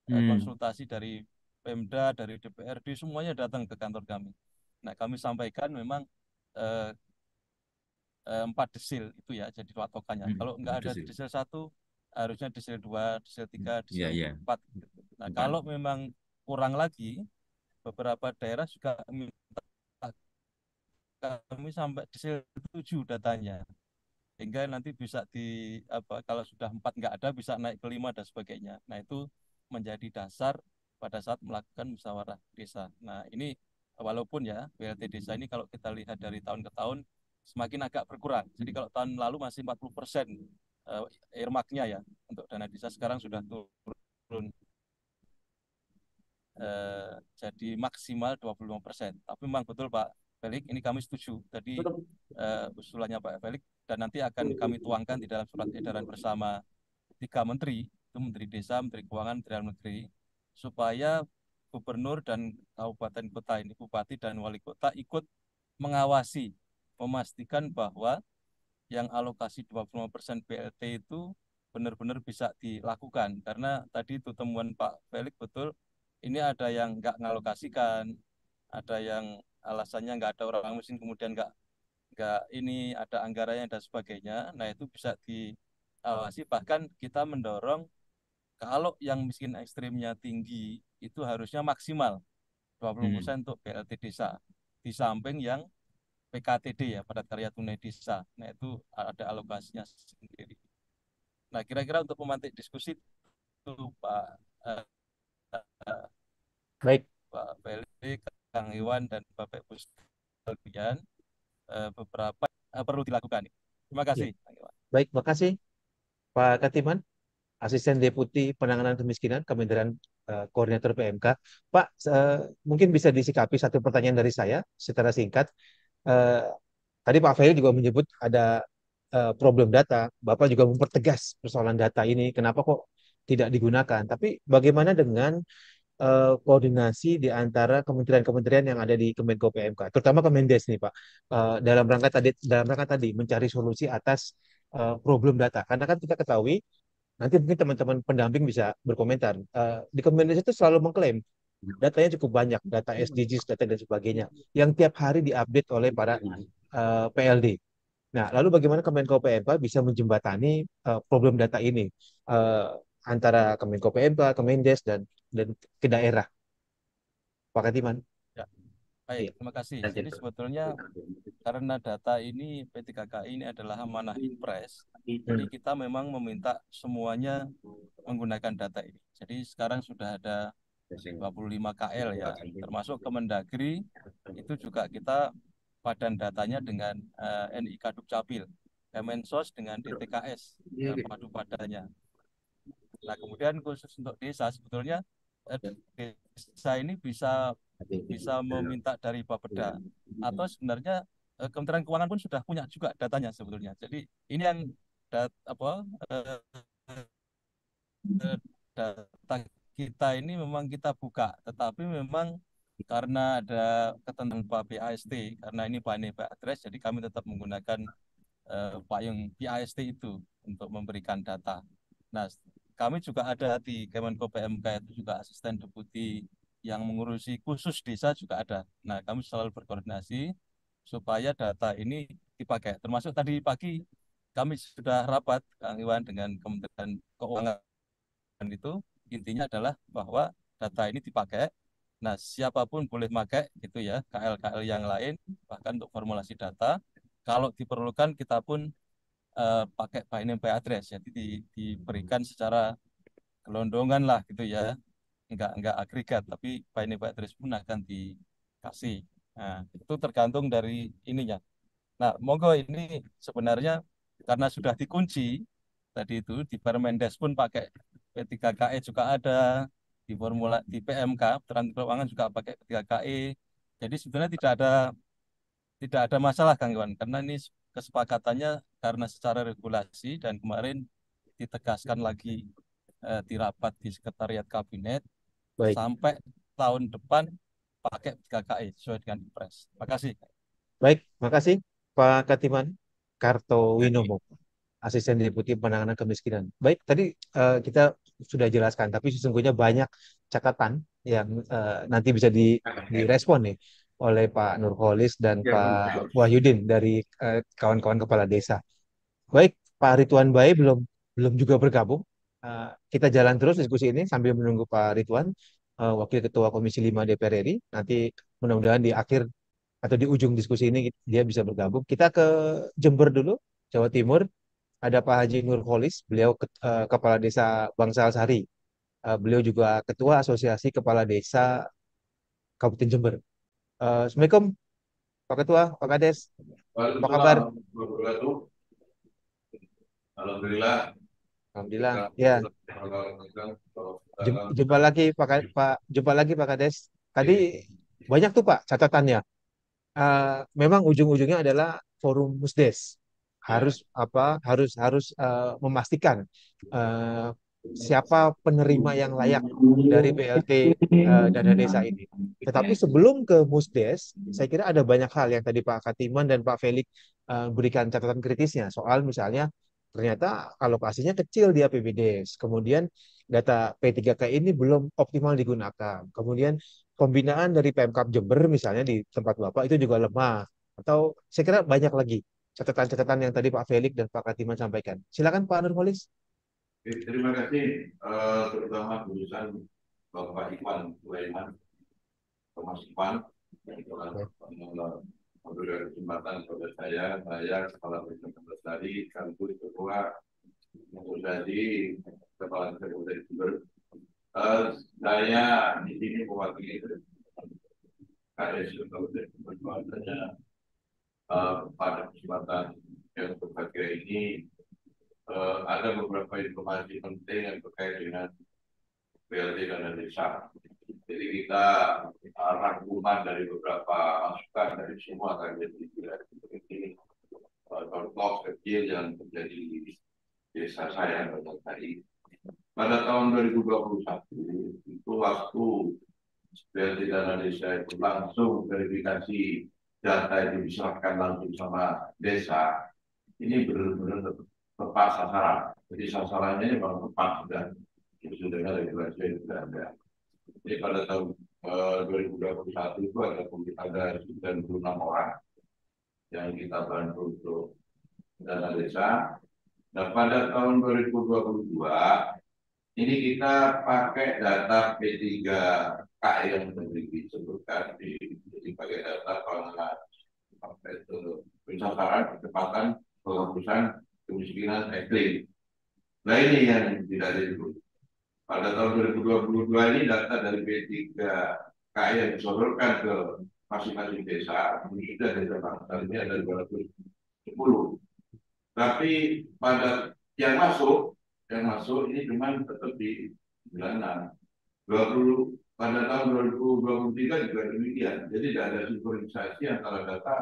Speaker 4: konsultasi dari Pemda, dari DPRD, semuanya datang ke kantor kami. Nah, kami sampaikan memang eh, 4 desil itu ya jadi patokannya. Kalau nggak ada desil 1, harusnya desil 2, desil 3,
Speaker 2: Iya,
Speaker 4: desil
Speaker 2: iya.
Speaker 4: 4. Nah, kalau memang kurang lagi, beberapa daerah juga minta kami sampai desil 7 datanya. Hingga nanti bisa kalau sudah 4 nggak ada, bisa naik ke 5 dan sebagainya. Nah, itu menjadi dasar pada saat melakukan musyawarah desa. Nah, ini walaupun ya BLT desa ini kalau kita lihat dari tahun ke tahun semakin agak berkurang. Jadi kalau tahun lalu masih 40% earmarknya ya untuk dana desa, sekarang sudah turun jadi maksimal 25%. Tapi memang betul Pak Felix, ini kami setuju. Tadi usulannya Pak Felix, dan nanti akan kami tuangkan di dalam surat edaran bersama 3 menteri, itu Menteri Desa, Menteri Keuangan, Menteri Dalam Negeri, supaya gubernur dan kabupaten kota ini, bupati dan wali kota ikut mengawasi, memastikan bahwa yang alokasi 25% BLT itu benar-benar bisa dilakukan. Karena tadi itu temuan Pak Felix betul, ini ada yang nggak ngalokasikan, ada yang alasannya nggak ada orang miskin, kemudian nggak ini ada anggarannya dan sebagainya. Nah, itu bisa diawasi. Bahkan kita mendorong kalau yang miskin ekstrimnya tinggi itu harusnya maksimal 20% untuk BLT desa. Di samping yang PKTD ya, padat karya tunai desa. Nah, itu ada alokasinya sendiri. Nah, kira-kira untuk memantik diskusi itu Pak eh, eh,
Speaker 1: Baik,
Speaker 4: Pak Felix, Kang Iwan dan Bapak Ibu sekalian, beberapa perlu dilakukan. Terima
Speaker 1: ya.
Speaker 4: kasih, Kang Iwan.
Speaker 1: Baik, makasih Pak Katiman, Asisten Deputi Penanganan Kemiskinan Kementerian Koordinator PMK. Pak, mungkin bisa disikapi satu pertanyaan dari saya secara singkat. Eh, Tadi Pak Ferry juga menyebut ada problem data. Bapak juga mempertegas persoalan data ini. Kenapa kok tidak digunakan? Tapi bagaimana dengan koordinasi di antara kementerian-kementerian yang ada di Kemenko PMK, terutama Kemendes nih Pak, dalam rangka tadi mencari solusi atas problem data. Karena kan kita ketahui, nanti mungkin teman-teman pendamping bisa berkomentar. Di Kemendes itu selalu mengklaim datanya cukup banyak, data SDGs, data dan sebagainya, yang tiap hari diupdate oleh para PLD. Nah, lalu bagaimana Kemenko PMK bisa menjembatani problem data ini eh, antara Kemenko PMK, Kemendes dan ke daerah, Pak Katiman?
Speaker 4: Ya, baik,
Speaker 1: Iya.
Speaker 4: terima kasih. Jadi sebetulnya karena data ini P3KI ini adalah amanah Inpres, jadi
Speaker 1: Hmm.
Speaker 4: kita memang meminta semuanya menggunakan data ini. Jadi sekarang sudah ada 25 KL ya, termasuk Kemendagri, itu juga kita padan datanya dengan NIK Dukcapil, Kemensos dengan DTKS, padu padannya. Nah, kemudian khusus untuk desa sebetulnya eh, desa ini bisa bisa meminta dari Bapeda, atau sebenarnya Kementerian Keuangan pun sudah punya juga datanya sebetulnya. Jadi ini yang eh, eh, data kita ini memang kita buka, tetapi memang karena ada ketentuan BAST, karena ini Pak Address, jadi kami tetap menggunakan payung BAST itu untuk memberikan data. Nah, kami juga ada di Kemenko PMK itu juga asisten deputi yang mengurusi khusus desa juga ada. Nah, kami selalu berkoordinasi supaya data ini dipakai. Termasuk tadi pagi kami sudah rapat, Kang Iwan, dengan Kementerian Keuangan itu, intinya adalah bahwa data ini dipakai. Nah, siapapun boleh pakai gitu ya, KL-KL yang lain, bahkan untuk formulasi data. Kalau diperlukan kita pun pakai by name by address, jadi diberikan secara gelondongan lah gitu ya, enggak agregat, tapi by name by address pun akan dikasih. Nah, itu tergantung dari ininya. Nah, monggo ini sebenarnya karena sudah dikunci tadi itu di Permendes pun pakai P3KE juga ada, di formula di PMK Peternakan Keuangan juga pakai P3KE. Jadi sebenarnya tidak ada masalah Kang Iwan, karena ini kesepakatannya karena secara regulasi, dan kemarin ditegaskan lagi di rapat di Sekretariat Kabinet
Speaker 1: Baik,
Speaker 4: sampai tahun depan pakai 3KE sesuai dengan Impres. Terima kasih.
Speaker 1: Baik, makasih Pak Katiman Kartowinomo, Asisten Deputi Penanganan Kemiskinan. Baik, tadi kita sudah jelaskan, tapi sesungguhnya banyak catatan yang nanti bisa direspon nih oleh Pak Nurholis dan Pak Wahyudin dari kawan-kawan kepala desa. Baik, Pak Ridwan Bae belum belum juga bergabung. Kita jalan terus diskusi ini sambil menunggu Pak Ridwan, Wakil Ketua Komisi 5 DPR RI. Nanti mudah-mudahan di akhir atau di ujung diskusi ini dia bisa bergabung. Kita ke Jember dulu, Jawa Timur. Ada Pak Haji Nurholis, beliau Kepala Desa Bangsal Sari. Beliau juga Ketua Asosiasi Kepala Desa Kabupaten Jember. Assalamualaikum Pak Ketua, Pak Kades, apa kabar?
Speaker 5: Waalaikumsalam warahmatullahi wabarakatuh. Alhamdulillah
Speaker 1: Alhamdulillah.
Speaker 5: kita
Speaker 1: Ya,
Speaker 5: dalam
Speaker 1: jumpa lagi jumpa lagi Pak Kades. Tadi banyak tuh Pak catatannya. Memang ujung-ujungnya adalah forum Musdes
Speaker 5: ya.
Speaker 1: harus harus memastikan eh, siapa penerima yang layak dari BLT dana desa ini. Tetapi sebelum ke Musdes, saya kira ada banyak hal yang tadi Pak Katiman dan Pak Felix berikan catatan kritisnya soal misalnya ternyata alokasinya kecil di APBDes, kemudian data P3K ini belum optimal digunakan, kemudian pembinaan dari Pemkab Jember misalnya di tempat Bapak itu juga lemah. Atau saya kira banyak lagi catatan-catatan yang tadi Pak Felix dan Pak Katiman sampaikan. Silakan Pak Nurholis.
Speaker 5: Terima kasih terutama jurusan Bapak Iwan Sulaiman, Thomas Iwan yang telah memberi kesempatan kepada saya Kepala Desa Lestari, sekaligus Ketua Asosiasi Kepala Desa Kabupaten Jember. Saya di sini mewakili KS Kabupaten Jember bahwasanya pada kesempatan yang berbahagia ini ada beberapa informasi penting yang terkait dengan BLT dana desa. Jadi kita rangkuman dari beberapa masukan dari semua kajian ini contoh kecil yang terjadi di desa saya pada tadi. Pada tahun 2021 itu waktu BLT dana desa itu langsung verifikasi data itu diserahkan langsung sama desa, ini benar-benar tepat sasaran. Jadi sasarannya ini memang tepat dan sudah ada regulasi yang sudah ada. Jadi pada tahun 2021 itu ada 96 orang yang kita bantu untuk dana desa. Nah pada tahun 2022 ini kita pakai data P3K yang tadi disebutkan jadi pakai data pengelolaan pencatatan kecepatan penghapusan kemiskinan ekstrim. Nah ini yang tidak disebut. Pada tahun 2022 ini data dari P3K yang disodorkan ke masing-masing desa, sudah desa Bangsal ini ada 210. Tapi pada yang masuk ini cuma tetap di 96. 20 pada tahun 2023 juga demikian. Jadi tidak ada sinkronisasi antara data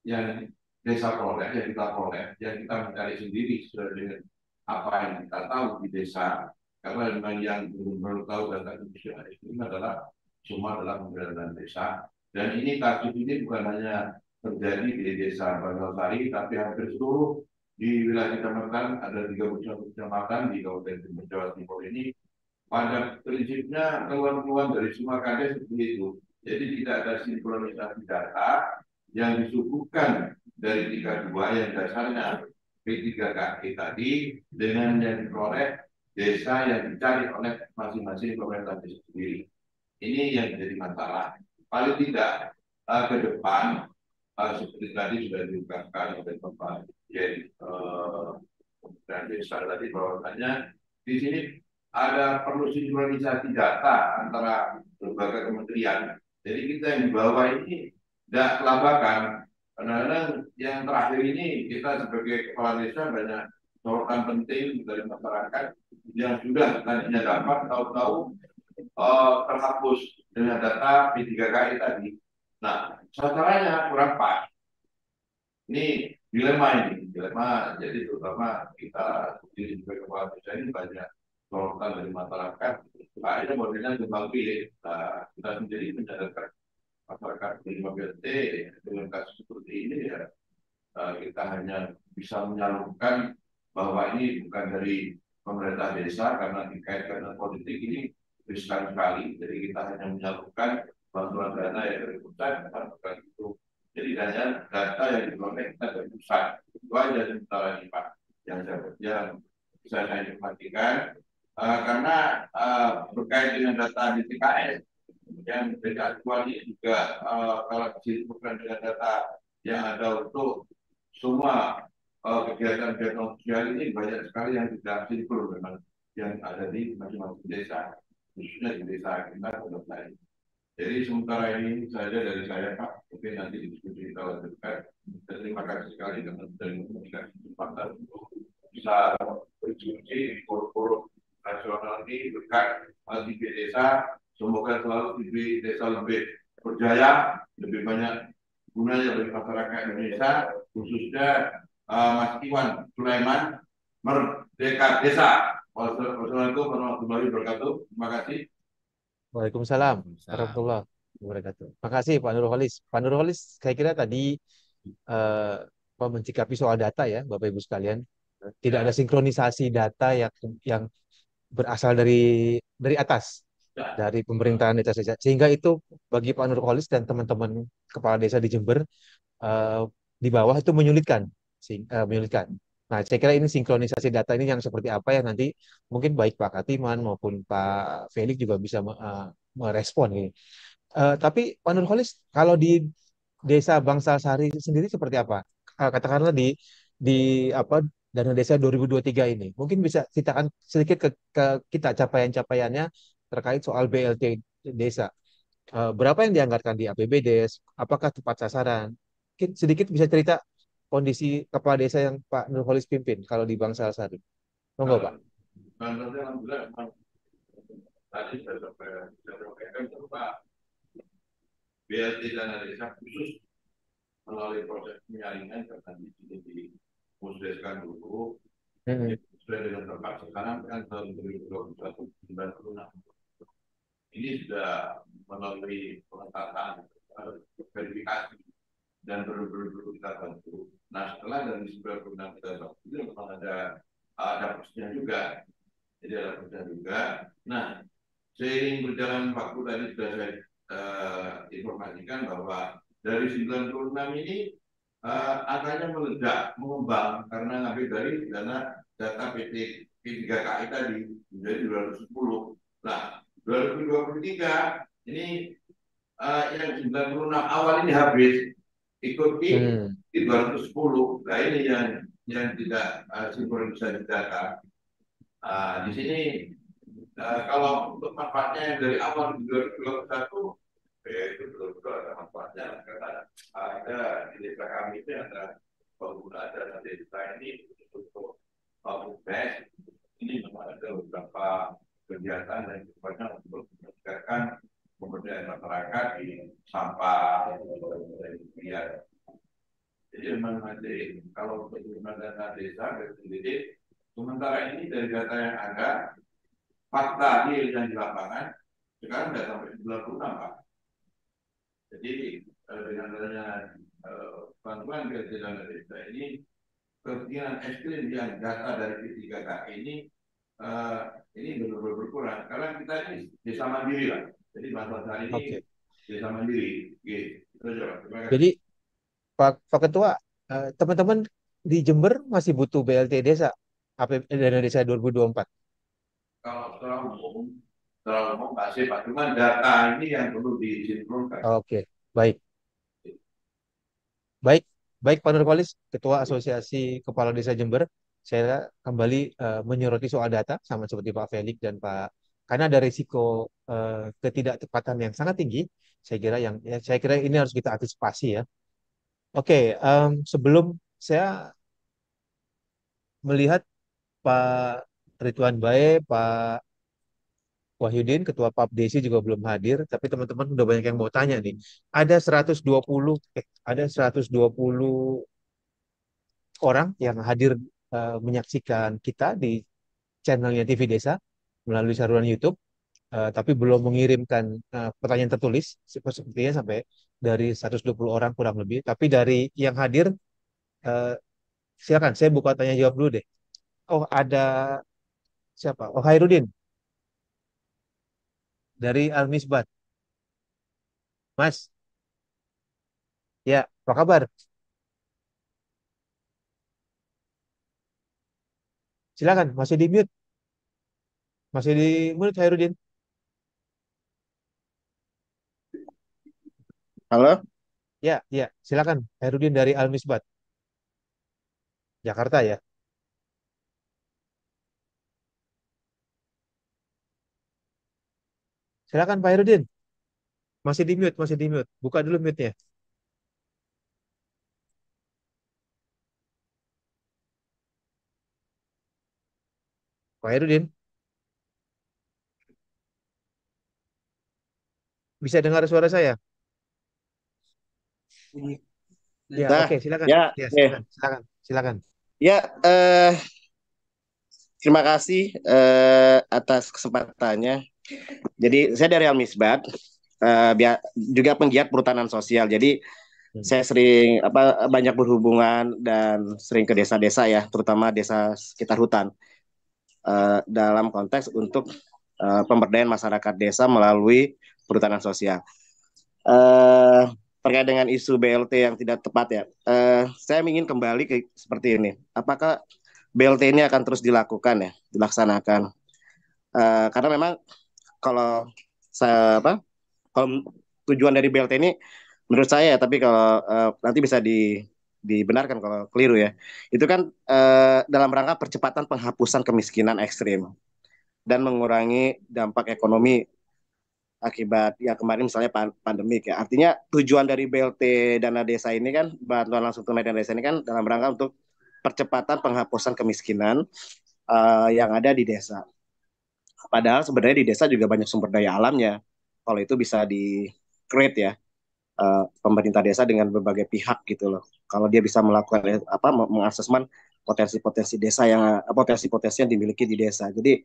Speaker 5: yang desa peroleh, yang kita peroleh, yang kita mencari sendiri sesuai dengan apa yang kita tahu di desa. Karena memang yang belum tahu data Indonesia ini adalah semua adalah pemberdayaan desa. Dan ini kasus ini bukan hanya terjadi di desa Bangalsari, tapi hampir seluruh di wilayah kecamatan, ada 31 kecamatan di Kabupaten Jawa Timur ini. Pada prinsipnya keluhan-keluhan dari semua kades seperti itu. Jadi tidak ada sinkronisasi data yang disuguhkan dari 32 yang dasarnya P3KI tadi dengan yang diperoleh desa yang dicari oleh masing-masing pemerintah desa sendiri. Ini yang jadi masalah. Paling tidak ke depan seperti tadi sudah diungkapkan oleh Bapak Jen dan desa tadi bahwasanya di sini ada perlu sinkronisasi data antara lembaga kementerian. Jadi kita yang di bawah ini tidak kelabakan. Kadang-kadang yang terakhir ini kita sebagai kepala desa banyak sorotan penting dari masyarakat yang sudah tadinya dapat tahu-tahu terhapus dengan data P3KI tadi. Nah, sasarannya kurang pas. Ini dilema. Jadi terutama kita di sebagai kepala desa ini banyak sorotan dari masyarakat. Akhirnya modelnya kembang pilih. Nah, kita sendiri mencatatkan masyarakat menerima BLT dengan kasus seperti ini ya kita hanya bisa menyalurkan bahwa ini bukan dari pemerintah desa karena dikaitkan dengan politik ini riskan sekali. Jadi kita hanya menyalurkan bantuan dana yang dari pusat, bukan itu. Jadi data yang diperoleh kita dari pusat. Itu aja sementara ini Pak yang bisa saya informasikan. Karena berkait dengan data di TKS yang data aktual ini juga kalau disebutkan dengan data yang ada untuk semua kegiatan-kegiatan sosial ini banyak sekali yang tidak sinkron memang yang ada di masing-masing desa, khususnya di desa kita Pondok Sari. Jadi sementara ini saja dari saya Pak, mungkin nanti diskusi kita lanjutkan. Dan terima kasih sekali karena sudah memberikan kesempatan untuk bisa berdiskusi di forum nasional ini berkat di desa. Semoga selalu di desa lebih berjaya, lebih banyak gunanya bagi masyarakat Indonesia, khususnya Mas Iwan Sulaiman, Merdeka Desa. Wassalamualaikum warahmatullahi wabarakatuh. Terima kasih.
Speaker 1: Waalaikumsalam
Speaker 2: Waalaikumsalam.
Speaker 1: warahmatullahi wabarakatuh. Makasih Pak Nurholis. Pak Nurholis, saya kira tadi eh, mencikapi soal data ya, Bapak Ibu sekalian. Tidak ada
Speaker 5: Ya,
Speaker 1: sinkronisasi data yang berasal dari atas,
Speaker 5: ya.
Speaker 1: dari pemerintahan desa-desa. Sehingga itu bagi Pak Nurholis dan teman-teman kepala desa di Jember eh, di bawah itu menyulitkan, menyulitkan. Nah, saya kira ini sinkronisasi data ini yang seperti apa ya nanti mungkin baik Pak Katiman maupun Pak Felix juga bisa merespon ini. Tapi Pak Nurholis, kalau di Desa Bangsal Sari sendiri seperti apa? Katakanlah di apa dana desa 2023 ini, mungkin bisa ceritakan sedikit ke kita capaian-capaiannya terkait soal BLT desa. Berapa yang dianggarkan di APBD? Apakah tepat sasaran? Mungkin sedikit bisa cerita kondisi kepala desa yang Pak Nurholis pimpin kalau di Bangsal Sari. Monggo Pak.
Speaker 5: Kalau nanti alhamdulillah memang tadi saya sampaikan bahwa BLT dana desa khusus melalui proses penyaringan karena di sini dimusdeskan dulu
Speaker 1: Hmm.
Speaker 5: sesuai dengan tempat sekarang kan tahun 2021 96 ini sudah melalui pengetatan verifikasi dan perlu kita bantu. Nah setelah dari 96 kita bantu itu memang ada prosesnya juga, jadi ada prosesnya juga. Nah seiring berjalan waktu tadi sudah saya informasikan bahwa dari 96 ini angkanya meledak, mengembang karena ngambil dari data PT P3KI tadi menjadi 210. Nah, 2023 ini yang 96 awal ini habis, ikut di 210. Nah ini yang tidak sinkronisasi data. Di sini kalau untuk manfaatnya yang dari awal 2021 itu betul-betul ada manfaatnya karena ada di desa kami itu ada pengguna dana desa ini untuk BES. Ini memang ada beberapa kegiatan dan sifatnya untuk meningkatkan pemberdayaan masyarakat di sampah dan kemudian. Jadi memang nanti kalau untuk dana desa sendiri sementara ini dari data yang ada fakta yang di lapangan sekarang sudah sampai 96 Pak. Jadi dengan adanya bantuan BLT dana desa ini kemungkinan ekstrim yang data dari P3K ini benar-benar berkurang karena kita ini desa mandiri lah. Jadi bantuan hari ini
Speaker 1: Oke.
Speaker 5: desa mandiri. Gitu. Terima kasih.
Speaker 1: Jadi Pak Ketua, teman-teman di Jember masih butuh BLT desa, dana desa 2024.
Speaker 5: Kalau secara umum masih Pak, cuma data ini yang perlu disinkronkan.
Speaker 1: Oke, baik. Baik, baik Pak Nurholis, Ketua Asosiasi Kepala Desa Jember. Saya kembali menyoroti soal data sama seperti Pak Felix dan Pak, karena ada risiko ketidaktepatan yang sangat tinggi. Saya kira ini harus kita antisipasi ya. Oke, sebelum saya melihat Pak Ridwan Bae, Pak Wahyudin, Ketua Papdesi juga belum hadir, tapi teman-teman udah banyak yang mau tanya nih. Ada 120 orang yang hadir menyaksikan kita di channelnya TV Desa melalui saluran YouTube. tapi belum mengirimkan pertanyaan tertulis sepertinya sampai dari 120 orang kurang lebih. Tapi dari yang hadir, eh, silakan saya buka tanya jawab dulu deh. Oh, ada siapa? Oh, Hairudin dari Al-Misbat. Mas, ya, apa kabar? Silakan, masih di mute. Masih di mute Hairudin.
Speaker 6: Halo?
Speaker 1: Ya, ya, silakan Hairudin dari Al-Misbat, Jakarta ya. Silakan Pak Hairudin. Masih di mute, masih di mute. Buka dulu mute-nya. Pak Hairudin, bisa dengar suara saya? Ya,
Speaker 6: Nah,
Speaker 1: oke, silakan.
Speaker 6: ya,
Speaker 1: Ya,
Speaker 6: oke.
Speaker 1: silakan, silakan, silakan.
Speaker 6: Ya, terima kasih atas kesempatannya. Jadi saya dari Almisbat, juga penggiat perhutanan sosial. Jadi
Speaker 1: Hmm.
Speaker 6: saya sering banyak berhubungan dan sering ke desa-desa ya, terutama desa sekitar hutan dalam konteks untuk pemberdayaan masyarakat desa melalui perhutanan sosial. Eh, Terkait dengan isu BLT yang tidak tepat ya, saya ingin kembali ke seperti ini. Apakah BLT ini akan terus dilakukan ya, dilaksanakan? Karena memang kalau saya kalau tujuan dari BLT ini menurut saya, tapi kalau nanti bisa dibenarkan kalau keliru ya, itu kan dalam rangka percepatan penghapusan kemiskinan ekstrim dan mengurangi dampak ekonomi akibat ya kemarin misalnya pandemik ya. Artinya tujuan dari BLT dana desa ini kan, bantuan langsung tunai dana desa ini kan dalam rangka untuk percepatan penghapusan kemiskinan yang ada di desa. Padahal sebenarnya di desa juga banyak sumber daya alamnya. Kalau itu bisa di create ya, pemerintah desa dengan berbagai pihak gitu loh. Kalau dia bisa melakukan mengasesmen potensi-potensi desa yang potensi-potensi yang dimiliki di desa. Jadi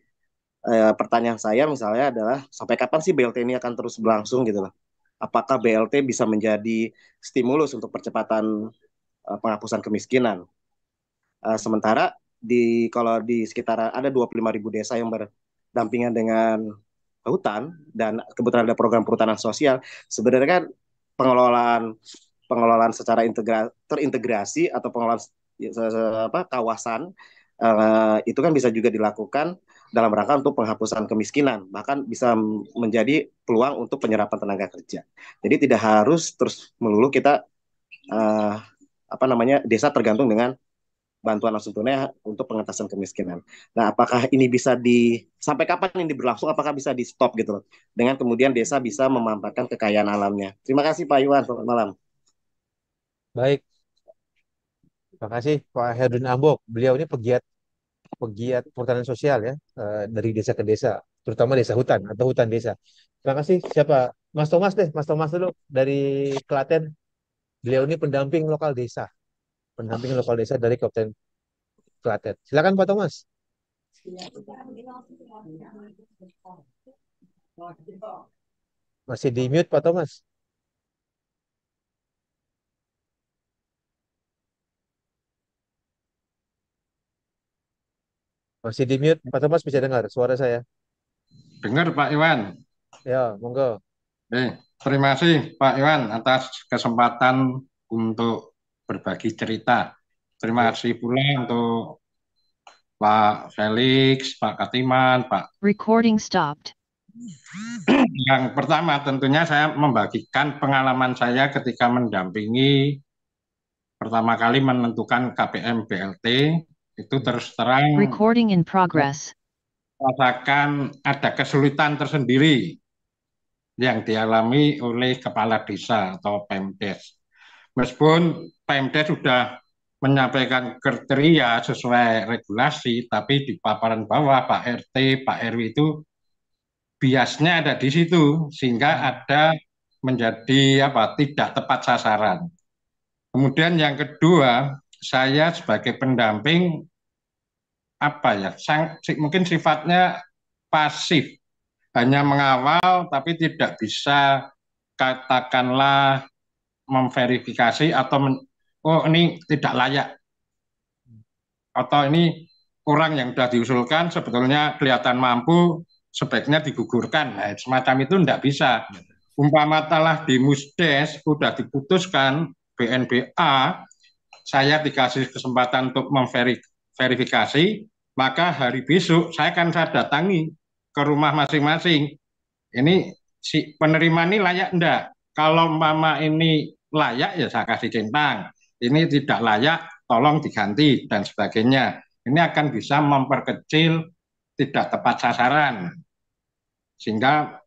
Speaker 6: pertanyaan saya misalnya adalah sampai kapan sih BLT ini akan terus berlangsung gitu loh. Apakah BLT bisa menjadi stimulus untuk percepatan penghapusan kemiskinan? Sementara kalau di sekitar ada 25.000 desa yang berdampingan dengan hutan dan kebetulan ada program perhutanan sosial, sebenarnya kan pengelolaan pengelolaan secara terintegrasi atau pengelolaan kawasan itu kan bisa juga dilakukan dalam rangka untuk penghapusan kemiskinan, bahkan bisa menjadi peluang untuk penyerapan tenaga kerja. Jadi tidak harus terus melulu kita uh, desa tergantung dengan bantuan langsung tunai untuk pengentasan kemiskinan. Nah, apakah ini bisa sampai kapan ini berlangsung? Apakah bisa di stop gitu loh? Dengan kemudian desa bisa memanfaatkan kekayaan alamnya. Terima kasih Pak Iwan. Selamat malam.
Speaker 1: Baik, terima kasih Pak Herdun Ambok. Beliau ini pegiat pegiat perhutanan sosial ya, dari desa ke desa, terutama desa hutan atau hutan desa. Terima kasih. Siapa? Mas Thomas deh, Mas Thomas dulu dari Klaten. Beliau ini pendamping lokal desa dari Kabupaten Klaten. Silakan Pak Thomas. Masih di mute Pak Thomas. Masih di mute Pak Thomas, bisa dengar suara saya?
Speaker 7: Dengar Pak Iwan.
Speaker 1: Ya, monggo.
Speaker 7: Terima kasih Pak Iwan atas kesempatan untuk berbagi cerita. Terima kasih pula untuk Pak Felix, Pak Katiman, Pak.
Speaker 3: Recording stopped.
Speaker 7: Yang pertama tentunya saya membagikan pengalaman saya ketika mendampingi pertama kali menentukan KPM BLT, itu terus terang
Speaker 3: Recording in progress.
Speaker 7: merasakan ada kesulitan tersendiri yang dialami oleh kepala desa atau Pemdes. Meskipun Pemdes sudah menyampaikan kriteria sesuai regulasi, tapi di paparan bawah Pak RT, Pak RW itu biasnya ada di situ, sehingga ada menjadi tidak tepat sasaran. Kemudian yang kedua, saya sebagai pendamping mungkin sifatnya pasif. hanya mengawal tapi tidak bisa katakanlah memverifikasi atau oh ini tidak layak atau ini orang yang sudah diusulkan sebetulnya kelihatan mampu sebaiknya digugurkan. Nah, semacam itu tidak bisa. Umpama telah di Musdes sudah diputuskan BNBA, saya dikasih kesempatan untuk memverifikasi, maka hari besok saya datangi ke rumah masing-masing. Ini si penerima ini layak enggak? Kalau mama ini layak ya saya kasih centang. Ini tidak layak, tolong diganti dan sebagainya. Ini akan bisa memperkecil tidak tepat sasaran. Sehingga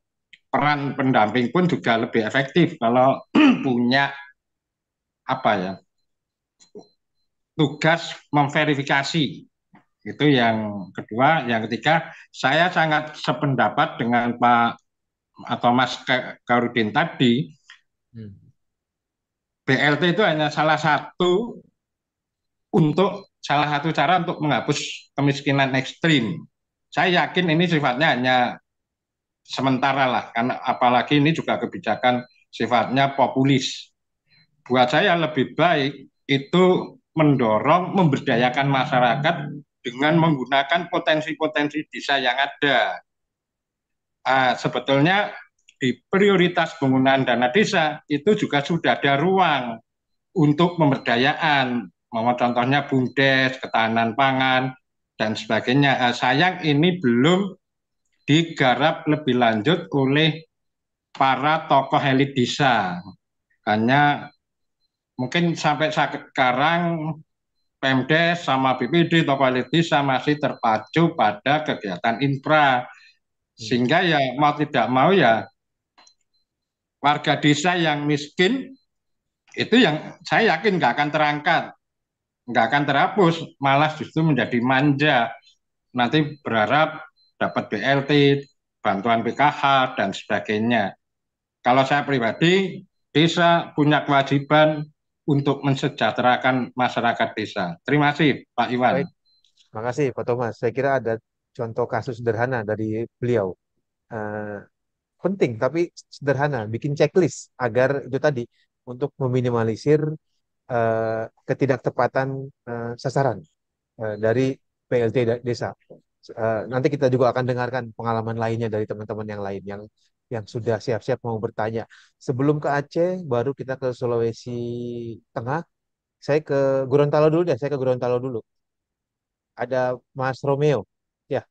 Speaker 7: peran pendamping pun juga lebih efektif kalau punya apa ya tugas memverifikasi. Itu yang kedua. Yang ketiga, saya sangat sependapat dengan Pak atau Mas Karudin tadi. BLT itu hanya salah satu cara untuk menghapus kemiskinan ekstrim. Saya yakin ini sifatnya hanya sementara lah, karena apalagi ini juga kebijakan sifatnya populis. Buat saya lebih baik itu mendorong, memberdayakan masyarakat dengan menggunakan potensi-potensi desa yang ada. Sebetulnya di prioritas penggunaan dana desa itu juga sudah ada ruang untuk pemberdayaan, contohnya BUMDes, ketahanan pangan, dan sebagainya. Sayang ini belum digarap lebih lanjut oleh para tokoh elit desa. Hanya mungkin sampai sekarang Pemdes sama BPD, tokoh elit desa masih terpacu pada kegiatan infra. Sehingga ya mau tidak mau ya warga desa yang miskin itu yang saya yakin nggak akan terangkat, nggak akan terhapus, malah justru menjadi manja. Nanti berharap dapat BLT, bantuan PKH, dan sebagainya. Kalau saya pribadi, desa punya kewajiban untuk mensejahterakan masyarakat desa. Terima kasih, Pak Iwan.
Speaker 1: Baik, terima kasih Pak Thomas. Saya kira ada contoh kasus sederhana dari beliau. Eh, Penting tapi sederhana, bikin checklist agar itu tadi untuk meminimalisir ketidaktepatan sasaran dari PLT desa. Nanti kita juga akan dengarkan pengalaman lainnya dari teman-teman yang lain yang sudah siap-siap mau bertanya. Sebelum ke Aceh, baru kita ke Sulawesi Tengah. Saya ke Gorontalo dulu deh. Saya ke Gorontalo dulu. Ada Mas Romeo. Ya,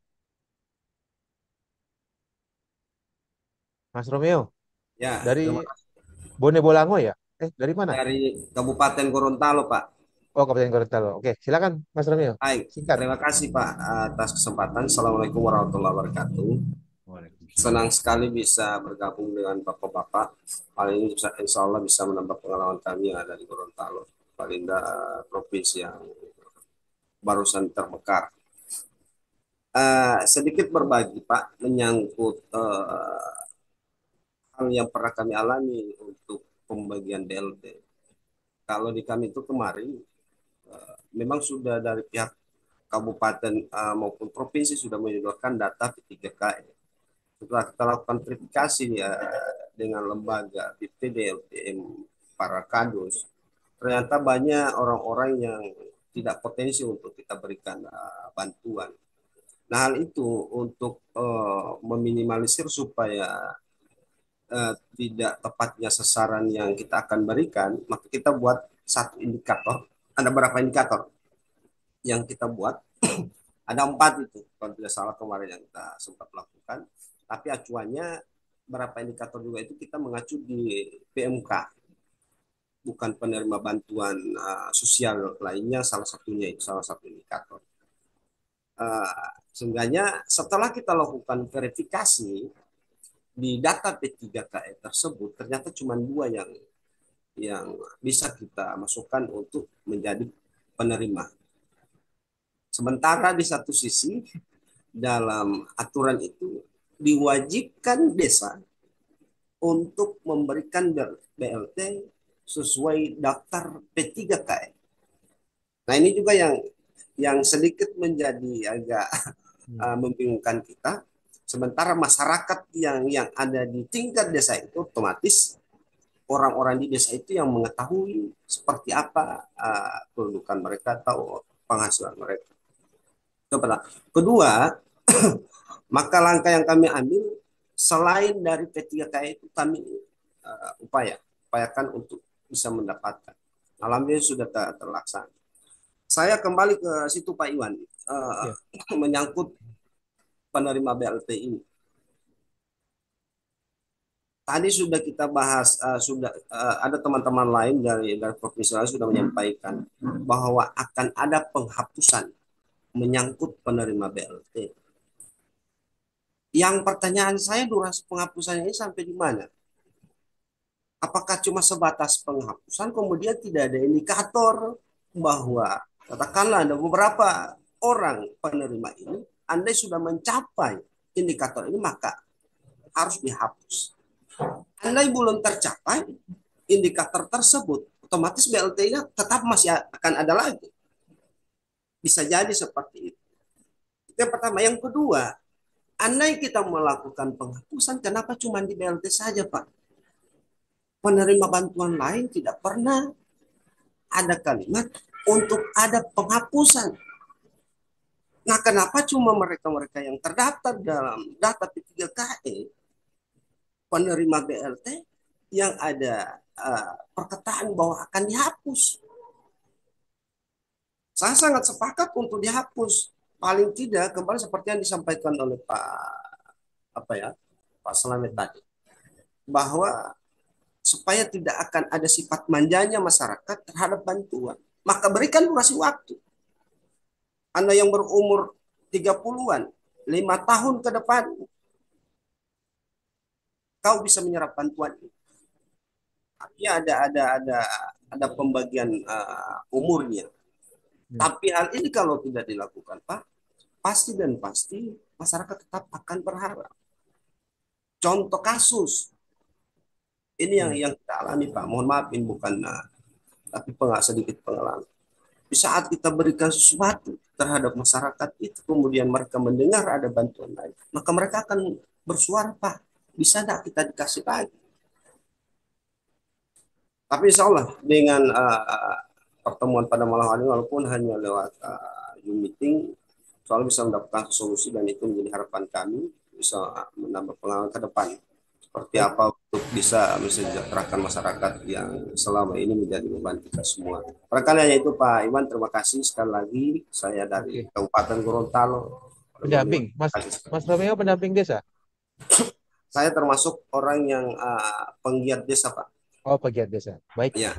Speaker 1: Mas Romeo
Speaker 8: Ya, terima
Speaker 1: dari
Speaker 8: kasih.
Speaker 1: Bone Bolango ya? Dari mana?
Speaker 8: Dari Kabupaten Gorontalo, Pak.
Speaker 1: Oh, Kabupaten Gorontalo. Oke, silakan Mas Romeo.
Speaker 8: Baik,
Speaker 1: Singkat.
Speaker 8: terima kasih Pak atas kesempatan. Assalamualaikum warahmatullahi wabarakatuh. Senang sekali bisa bergabung dengan Bapak-Bapak. Paling ini insya Allah bisa menambah pengalaman kami yang ada di Gorontalo. Paling provinsi yang barusan terbekar. Sedikit berbagi Pak menyangkut hal yang pernah kami alami untuk pembagian BLT. Kalau di kami itu kemarin memang sudah dari pihak kabupaten maupun provinsi sudah menyodorkan data P3KE. Setelah kita lakukan verifikasi ya dengan lembaga BPD, LPM, para kadus, ternyata banyak orang-orang yang tidak potensi untuk kita berikan bantuan. Nah, hal itu untuk meminimalisir supaya tidak tepatnya sasaran yang kita akan berikan, maka kita buat satu indikator. Ada berapa indikator yang kita buat? Ada 4 itu, kalau tidak salah kemarin yang kita sempat lakukan. Tapi acuannya berapa indikator juga itu kita mengacu di PMK, bukan penerima bantuan sosial lainnya. Salah satunya itu salah satu indikator. Sehingga setelah kita lakukan verifikasi di data P3KE tersebut, ternyata cuma 2 yang bisa kita masukkan untuk menjadi penerima. Sementara di satu sisi dalam aturan itu diwajibkan desa untuk memberikan BLT sesuai daftar P3KE. Nah, ini juga yang sedikit menjadi agak membingungkan kita. Sementara masyarakat yang ada di tingkat desa itu otomatis orang-orang di desa itu yang mengetahui seperti apa kedudukan mereka atau penghasilan mereka. Itu pertama. Kedua, maka langkah yang kami ambil selain dari P3K itu kami upayakan untuk bisa mendapatkan. Alhamdulillah sudah terlaksana. Saya kembali ke situ Pak Iwan
Speaker 1: Ya.
Speaker 8: menyangkut penerima BLT ini. Tadi sudah kita bahas, ada teman-teman lain dari provinsi lain sudah menyampaikan bahwa akan ada penghapusan menyangkut penerima BLT. Yang pertanyaan saya, durasi penghapusannya ini sampai di mana? Apakah cuma sebatas penghapusan, kemudian tidak ada indikator bahwa katakanlah ada beberapa orang penerima ini, andai sudah mencapai indikator ini maka harus dihapus. Andai belum tercapai indikator tersebut, otomatis BLT-nya tetap masih akan ada lagi. Bisa jadi seperti itu. Itu yang pertama. Yang kedua, andai kita melakukan penghapusan, kenapa cuma di BLT saja, Pak? Penerima bantuan lain tidak pernah ada kalimat untuk ada penghapusan. Nah, kenapa cuma mereka-mereka yang terdaftar dalam data P3KE penerima BLT yang ada perkataan bahwa akan dihapus? Saya sangat sepakat untuk dihapus. Paling tidak kembali seperti yang disampaikan oleh Pak Slamet tadi, bahwa supaya tidak akan ada sifat manjanya masyarakat terhadap bantuan, maka berikan durasi waktu. Anda yang berumur 30-an, 5 tahun ke depan, kau bisa menyerap bantuan ini. Tapi ada pembagian umurnya. Tapi hal ini kalau tidak dilakukan, Pak, pasti masyarakat tetap akan berharap. Contoh kasus ini yang kita alami, Pak. Mohon maaf, ini bukan tapi sedikit pengalaman. Di saat kita berikan sesuatu terhadap masyarakat itu, kemudian mereka mendengar ada bantuan lain, maka mereka akan bersuara, Pak, bisa tidak kita dikasih lagi? Tapi insya Allah dengan pertemuan pada malam hari, walaupun hanya lewat Zoom meeting, soalnya bisa mendapatkan solusi, dan itu menjadi harapan kami bisa menambah pengalaman ke depan seperti apa untuk bisa mensejahterakan masyarakat yang selama ini menjadi beban kita semua. Barangkali hanya itu Pak Iwan, terima kasih sekali lagi. Saya dari Kabupaten Gorontalo.
Speaker 1: Pendamping, Mas Romeo pendamping desa?
Speaker 8: Saya termasuk orang yang penggiat desa, Pak.
Speaker 1: Oh, pegiat desa. Baik.
Speaker 8: Ya.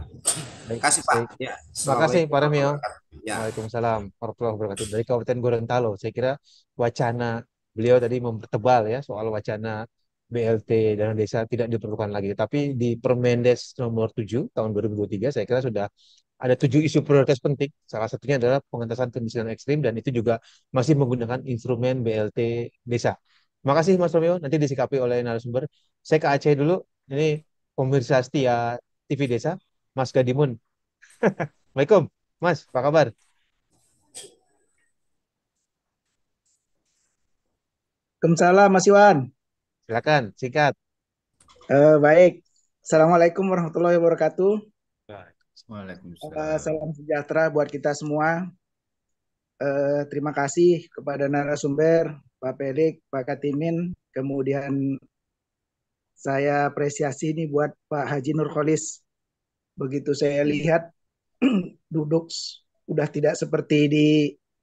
Speaker 1: Baik.
Speaker 8: Kasih Pak.
Speaker 1: Ya. Terima kasih Pak Romeo.
Speaker 8: Ya.
Speaker 1: Waalaikumsalam warahmatullahi wabarakatuh. Dari Kabupaten Gorontalo. Saya kira wacana beliau tadi mempertebal ya soal wacana BLT dana desa tidak diperlukan lagi. Tapi di Permendes nomor 7 tahun 2023 saya kira sudah ada 7 isu prioritas penting. Salah satunya adalah pengentasan kemiskinan ekstrim, dan itu juga masih menggunakan instrumen BLT desa. Terima kasih Mas Romeo. Nanti disikapi oleh narasumber. Saya ke Aceh dulu. Ini pemirsa setia TV Desa, Mas Gadimun. Assalamualaikum, Mas. Apa kabar?
Speaker 9: Waalaikumsalam Mas Iwan.
Speaker 1: Silakan, singkat.
Speaker 9: Baik. Assalamualaikum warahmatullahi wabarakatuh.
Speaker 2: Waalaikumsalam.
Speaker 9: Salam sejahtera buat kita semua. Terima kasih kepada narasumber, Pak Pelik, Pak Katimin. Kemudian saya apresiasi ini buat Pak Haji Nurholis. Begitu saya lihat duduk udah tidak seperti di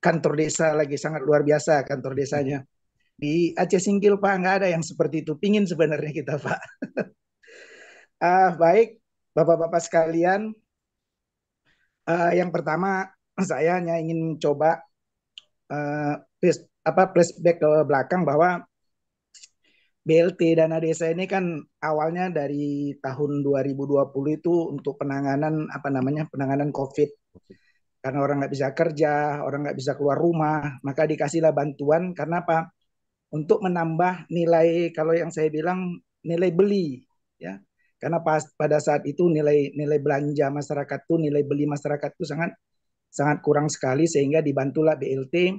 Speaker 9: kantor desa lagi, sangat luar biasa kantor desanya. Di Aceh Singkil Pak nggak ada yang seperti itu. Pingin sebenarnya kita Pak. Baik Bapak-Bapak sekalian. Yang pertama saya hanya ingin coba flashback ke belakang bahwa BLT dana desa ini kan awalnya dari tahun 2020 itu untuk penanganan penanganan COVID. Karena orang nggak bisa kerja, orang nggak bisa keluar rumah, maka dikasihlah bantuan. Karena apa? Untuk menambah nilai, kalau yang saya bilang nilai beli, ya. Karena pada saat itu nilai belanja masyarakat tuh, nilai beli masyarakat tuh sangat kurang sekali, sehingga dibantulah BLT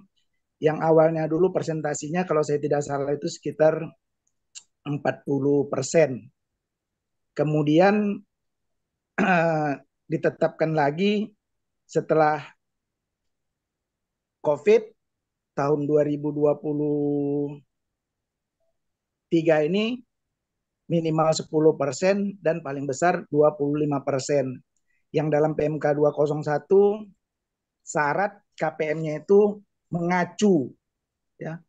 Speaker 9: yang awalnya dulu persentasinya kalau saya tidak salah itu sekitar 40%. Kemudian ditetapkan lagi setelah COVID tahun 2023 ini minimal 10% dan paling besar 25%. Yang dalam PMK 201 syarat KPM-nya itu mengacu, ya,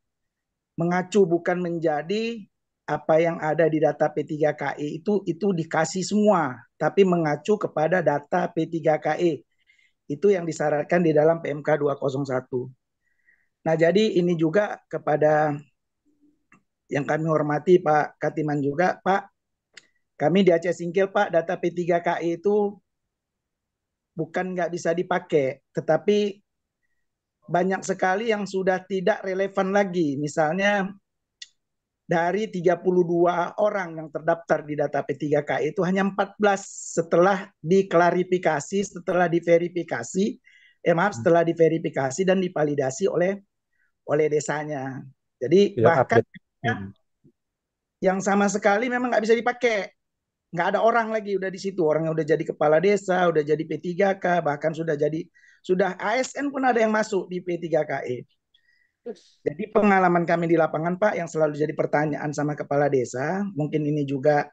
Speaker 9: mengacu bukan menjadi apa yang ada di data P3KI itu dikasih semua, tapi mengacu kepada data P3KI. Itu yang disyaratkan di dalam PMK 201. Nah, jadi ini juga kepada yang kami hormati Pak Katiman juga, Pak, kami di Aceh Singkil, Pak, data P3KI itu bukan nggak bisa dipakai, tetapi banyak sekali yang sudah tidak relevan lagi. Misalnya dari 32 orang yang terdaftar di data P3KI itu hanya 14 setelah diklarifikasi, setelah diverifikasi, setelah diverifikasi dan divalidasi oleh desanya. Jadi
Speaker 1: Tidak
Speaker 9: bahkan
Speaker 1: update.
Speaker 9: yang sama sekali memang nggak bisa dipakai. Nggak ada orang lagi udah di situ. Orangnya udah jadi kepala desa, udah jadi P3K, bahkan sudah ASN pun ada yang masuk di P3KE. Jadi pengalaman kami di lapangan, Pak, yang selalu jadi pertanyaan sama kepala desa, mungkin ini juga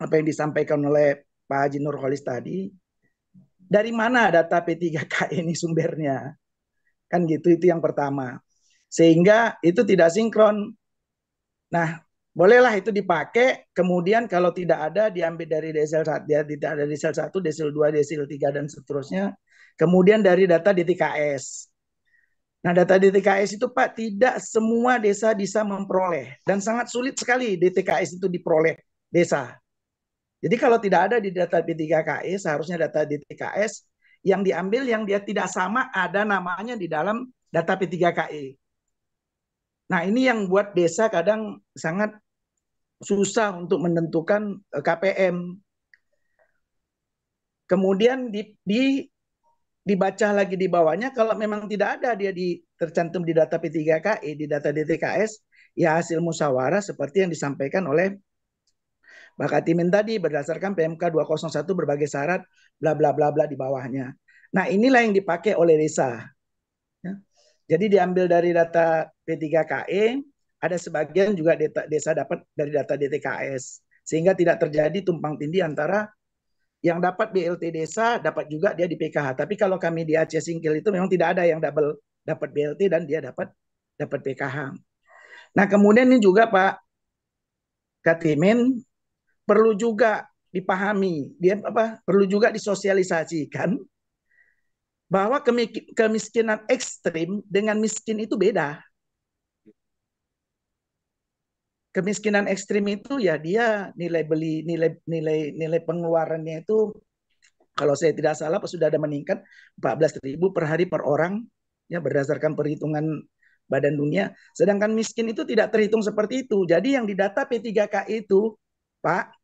Speaker 9: apa yang disampaikan oleh Pak Haji Nurholis tadi, dari mana data P3K ini sumbernya? Kan gitu, itu yang pertama. Sehingga itu tidak sinkron. Nah, bolehlah itu dipakai, kemudian kalau tidak ada diambil dari desil 1, dia tidak ada desil 1, desil 2, desil 3, dan seterusnya. Kemudian dari data DTKS. Nah, data DTKS itu Pak, tidak semua desa bisa memperoleh. Dan sangat sulit sekali DTKS itu diperoleh desa. Jadi kalau tidak ada di data P3KI, seharusnya data DTKS yang diambil yang dia tidak sama ada namanya di dalam data P3KI. Nah, ini yang buat desa kadang sangat susah untuk menentukan KPM. Kemudian dibaca lagi di bawahnya, kalau memang tidak ada dia tercantum di data P3KI, di data DTKS, ya hasil musyawarah seperti yang disampaikan oleh Pak Katimin tadi berdasarkan PMK 201 berbagai syarat bla bla bla bla di bawahnya. Nah, inilah yang dipakai oleh desa. Ya. Jadi diambil dari data P3KE, ada sebagian juga desa dapat dari data DTKS. Sehingga tidak terjadi tumpang tindih antara yang dapat BLT desa, dapat juga dia di PKH. Tapi kalau kami di Aceh Singkil itu memang tidak ada yang double dapat BLT dan dia dapat PKH. Nah, kemudian ini juga Pak Katimin perlu juga dipahami, perlu juga disosialisasikan bahwa kemiskinan ekstrim dengan miskin itu beda. Kemiskinan ekstrim itu ya dia nilai pengeluarannya itu kalau saya tidak salah sudah ada meningkat 14.000 per hari per orang ya berdasarkan perhitungan Badan Dunia. Sedangkan miskin itu tidak terhitung seperti itu. Jadi yang di data P3K itu, Pak,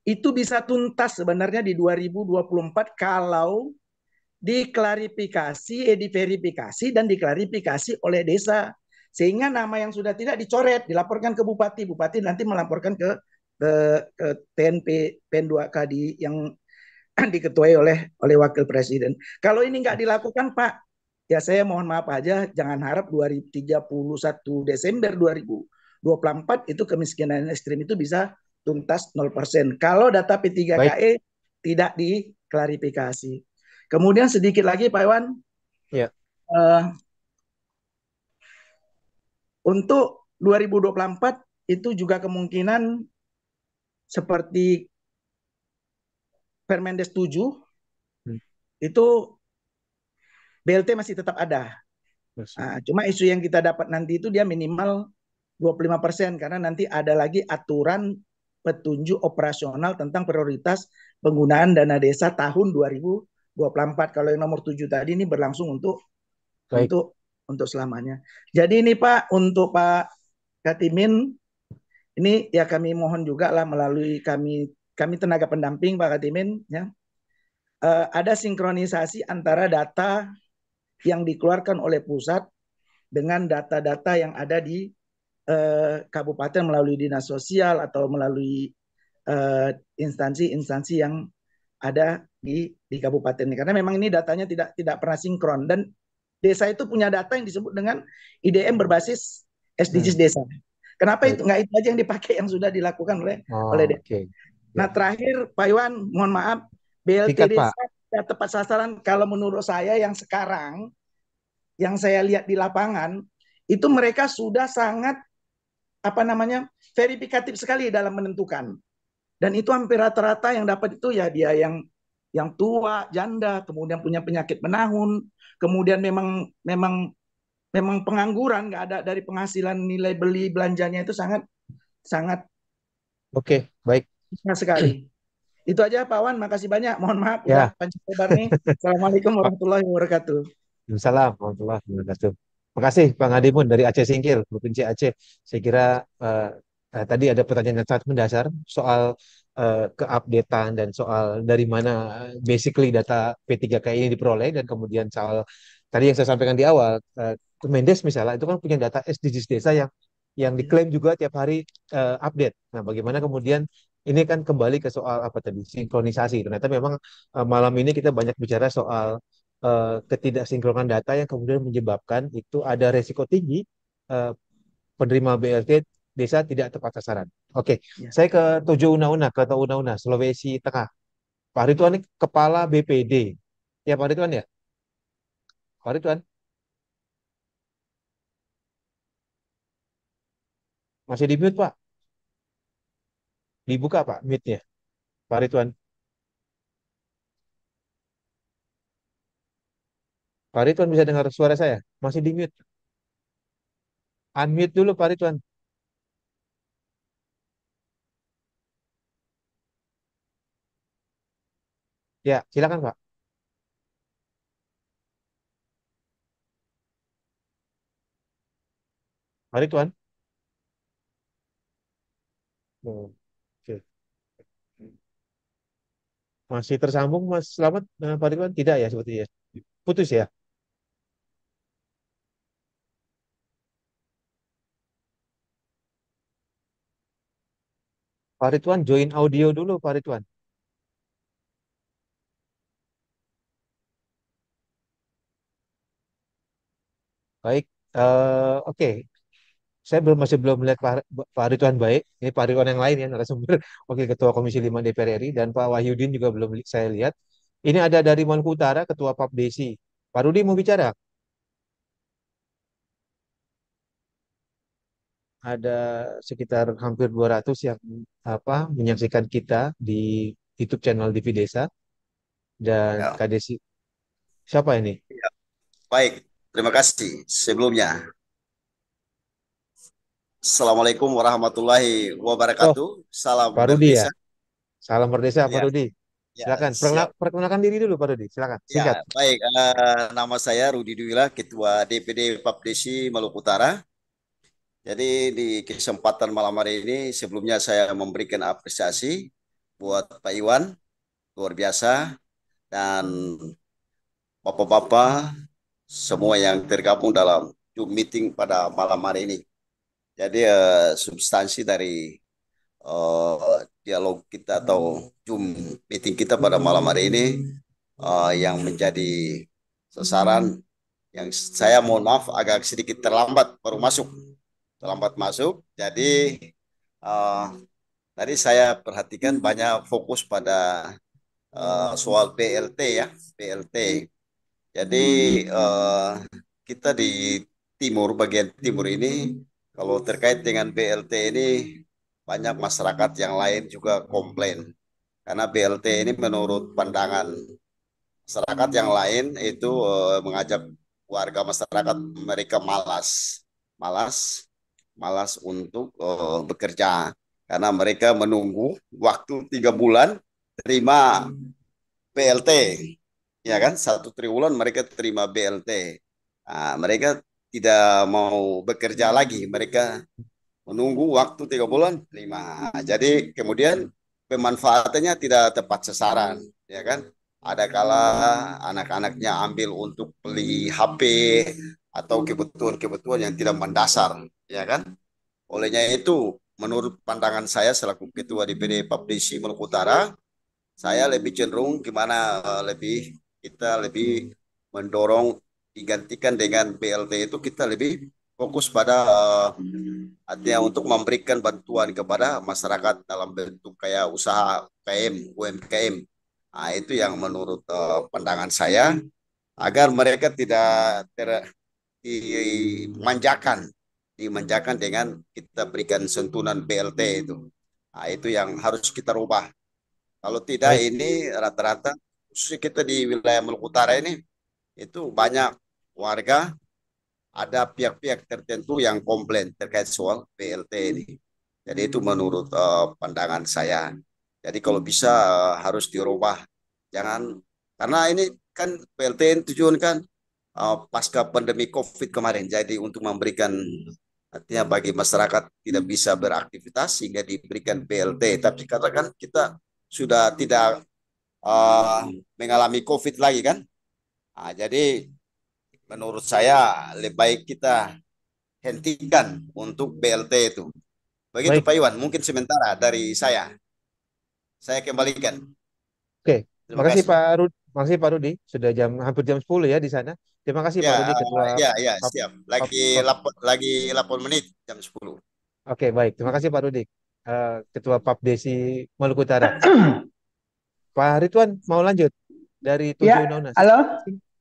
Speaker 9: itu bisa tuntas sebenarnya di 2024 kalau diverifikasi dan diklarifikasi oleh desa. Sehingga nama yang sudah tidak dicoret, dilaporkan ke bupati. Bupati nanti melaporkan ke TNP PN2K yang diketuai oleh wakil presiden. Kalau ini nggak dilakukan, Pak, ya saya mohon maaf aja, jangan harap 31 Desember 2024 itu kemiskinan ekstrim itu bisa tuntas 0%. Kalau data P3KE tidak diklarifikasi. Kemudian sedikit lagi Pak Iwan,
Speaker 1: ya.
Speaker 9: Untuk 2024 itu juga kemungkinan seperti Permendes 7 itu BLT masih tetap ada. Nah, cuma isu yang kita dapat nanti itu dia minimal 25% karena nanti ada lagi aturan petunjuk operasional tentang prioritas penggunaan dana desa tahun 2024. Kalau yang nomor 7 tadi ini berlangsung untuk selamanya. Jadi ini Pak, untuk Pak Katimin, ini ya kami mohon juga lah melalui kami tenaga pendamping Pak Katimin, ya, ada sinkronisasi antara data yang dikeluarkan oleh pusat dengan data-data yang ada di kabupaten melalui dinas sosial atau melalui instansi-instansi yang ada di kabupaten ini. Karena memang ini datanya tidak pernah sinkron, dan desa itu punya data yang disebut dengan IDM berbasis SDGs desa. Kenapa itu nggak itu aja yang dipakai yang sudah dilakukan oleh desa.
Speaker 1: Oke.
Speaker 9: Nah, terakhir Pak Iwan, mohon maaf, BLT
Speaker 1: Singkat, Pak.
Speaker 9: desa tidak tepat sasaran. Kalau menurut saya yang sekarang, yang saya lihat di lapangan, itu mereka sudah sangat verifikatif sekali dalam menentukan. Dan itu hampir rata-rata yang dapat itu ya dia yang tua, janda, kemudian punya penyakit menahun, kemudian memang pengangguran, nggak ada dari penghasilan, nilai beli belanjanya itu sangat sangat
Speaker 1: Oke, baik.
Speaker 9: sekali. Itu aja Pak Wan, makasih banyak. Mohon maaf
Speaker 1: Ya.
Speaker 9: udah panjang lebar nih. Assalamualaikum warahmatullahi wabarakatuh.
Speaker 1: Waalaikumsalam warahmatullahi wabarakatuh. Makasih Bang Hadimun dari Aceh Singkil, Provinsi Aceh. Saya kira tadi ada pertanyaan yang sangat mendasar soal keupdatean dan soal dari mana basically data P3K ini diperoleh, dan kemudian soal tadi yang saya sampaikan di awal, Kemendes misalnya itu kan punya data SDGs desa yang diklaim juga tiap hari update. Nah, bagaimana kemudian ini kan kembali ke soal apa tadi, sinkronisasi. Ternyata memang malam ini kita banyak bicara soal ketidaksinkronan data yang kemudian menyebabkan itu ada resiko tinggi penerima BLT desa tidak tepat sasaran. Oke, saya ke Tojo Una-Una, Sulawesi Tengah. Pak Ridwan ini Kepala BPD. Ya Pak Ridwan ya? Pak Ridwan? Masih di mute Pak? Dibuka Pak mute-nya? Pak Ridwan? Pak Ridwan bisa dengar suara saya? Masih di mute? Unmute dulu Pak Ridwan. Ya, silakan Pak. Pak Ridwan? Oh, oke. Masih tersambung Mas Slamet, Pak Ridwan? Tidak ya sepertinya. Putus ya? Pak Ridwan join audio dulu Pak Ridwan. Baik, oke. Saya masih belum melihat Pak Ridwan baik. Ini Pak Ridwan yang lain ya, narasumber Wakil Ketua Komisi 5 DPR RI, dan Pak Wahyudin juga belum saya lihat. Ini ada dari Maluku Utara, Ketua Papdesi. Pak Rudi mau bicara? Ada sekitar hampir 200 yang menyaksikan kita di YouTube channel TV Desa dan
Speaker 10: Ya,
Speaker 1: KDC. Siapa ini?
Speaker 10: ya. Baik, terima kasih sebelumnya. Assalamualaikum warahmatullahi
Speaker 1: Oh,
Speaker 10: wabarakatuh. Salam
Speaker 1: Pak Rudi ya.
Speaker 10: Berdesa.
Speaker 1: Salam Merdesa Pak
Speaker 10: Ya,
Speaker 1: Rudi.
Speaker 10: ya,
Speaker 1: Silakan
Speaker 10: siap.
Speaker 1: perkenalkan diri dulu Pak Rudi. Silakan singkat.
Speaker 10: Ya, baik. Nama saya Rudi Duwila, Ketua DPD Papdesi Maluku Utara. Jadi di kesempatan malam hari ini sebelumnya saya memberikan apresiasi buat Pak Iwan, luar biasa, dan Bapak-bapak semua yang tergabung dalam Zoom meeting pada malam hari ini. Jadi substansi dari dialog kita atau Zoom meeting kita pada malam hari ini yang menjadi sasaran yang saya mohon maaf agak sedikit terlambat baru masuk. Terlambat masuk. Jadi tadi saya perhatikan banyak fokus pada soal BLT ya, BLT. Jadi kita di timur, bagian timur ini, kalau terkait dengan BLT ini, banyak masyarakat yang lain juga komplain. Karena BLT ini menurut pandangan masyarakat yang lain itu mengajak warga masyarakat mereka malas untuk bekerja. Karena mereka menunggu waktu 3 bulan terima BLT. Ya kan, 1 triwulan mereka terima BLT. Nah, mereka tidak mau bekerja lagi, mereka menunggu waktu 3 bulan terima. Jadi kemudian pemanfaatannya tidak tepat sasaran, ya kan? Ada kala anak-anaknya ambil untuk beli HP, atau kebutuhan-kebutuhan yang tidak mendasar, ya kan? Olehnya itu, menurut pandangan saya selaku Ketua DPD Papdesi Maluku Utara, saya lebih cenderung gimana kita lebih mendorong digantikan dengan BLT itu kita lebih fokus pada artinya untuk memberikan bantuan kepada masyarakat dalam bentuk kayak usaha UKM, UMKM. Nah, itu yang menurut pandangan saya agar mereka tidak dimanjakan dimanjakan dengan kita berikan sentuhan BLT itu. Nah, itu yang harus kita rubah. Kalau tidak
Speaker 1: Baik,
Speaker 10: ini rata-rata khususnya kita di wilayah Maluku Utara ini itu banyak warga ada pihak-pihak tertentu yang komplain terkait soal BLT ini. Jadi itu menurut pandangan saya. Jadi kalau bisa harus dirubah. Jangan karena ini kan BLT ini tujuan kan pasca pandemi COVID kemarin. Jadi untuk memberikan artinya bagi masyarakat tidak bisa beraktivitas sehingga diberikan BLT. Tapi katakan kita sudah tidak mengalami COVID lagi kan. Nah, jadi menurut saya lebih baik kita hentikan untuk BLT itu. Begitu
Speaker 1: baik.
Speaker 10: Pak Iwan, mungkin sementara dari saya. Saya kembalikan.
Speaker 1: Oke,
Speaker 10: Terima
Speaker 1: makasih
Speaker 10: kasih.
Speaker 1: Pak Rudi. Makasih Pak Rudi. Sudah hampir jam 10 ya di sana. Terima kasih Pak
Speaker 10: Ya,
Speaker 1: Rudi, Ketua
Speaker 10: ya,
Speaker 1: PAP.
Speaker 10: siap.
Speaker 1: PAP,
Speaker 10: Lagi
Speaker 1: PAP.
Speaker 10: 8 menit jam 10.
Speaker 1: Oke, baik. Terima kasih Pak Rudi, Ketua Papdesi Maluku Utara. Pak Ridwan mau lanjut dari
Speaker 11: Ya,
Speaker 1: 7 undang-undang.
Speaker 11: halo,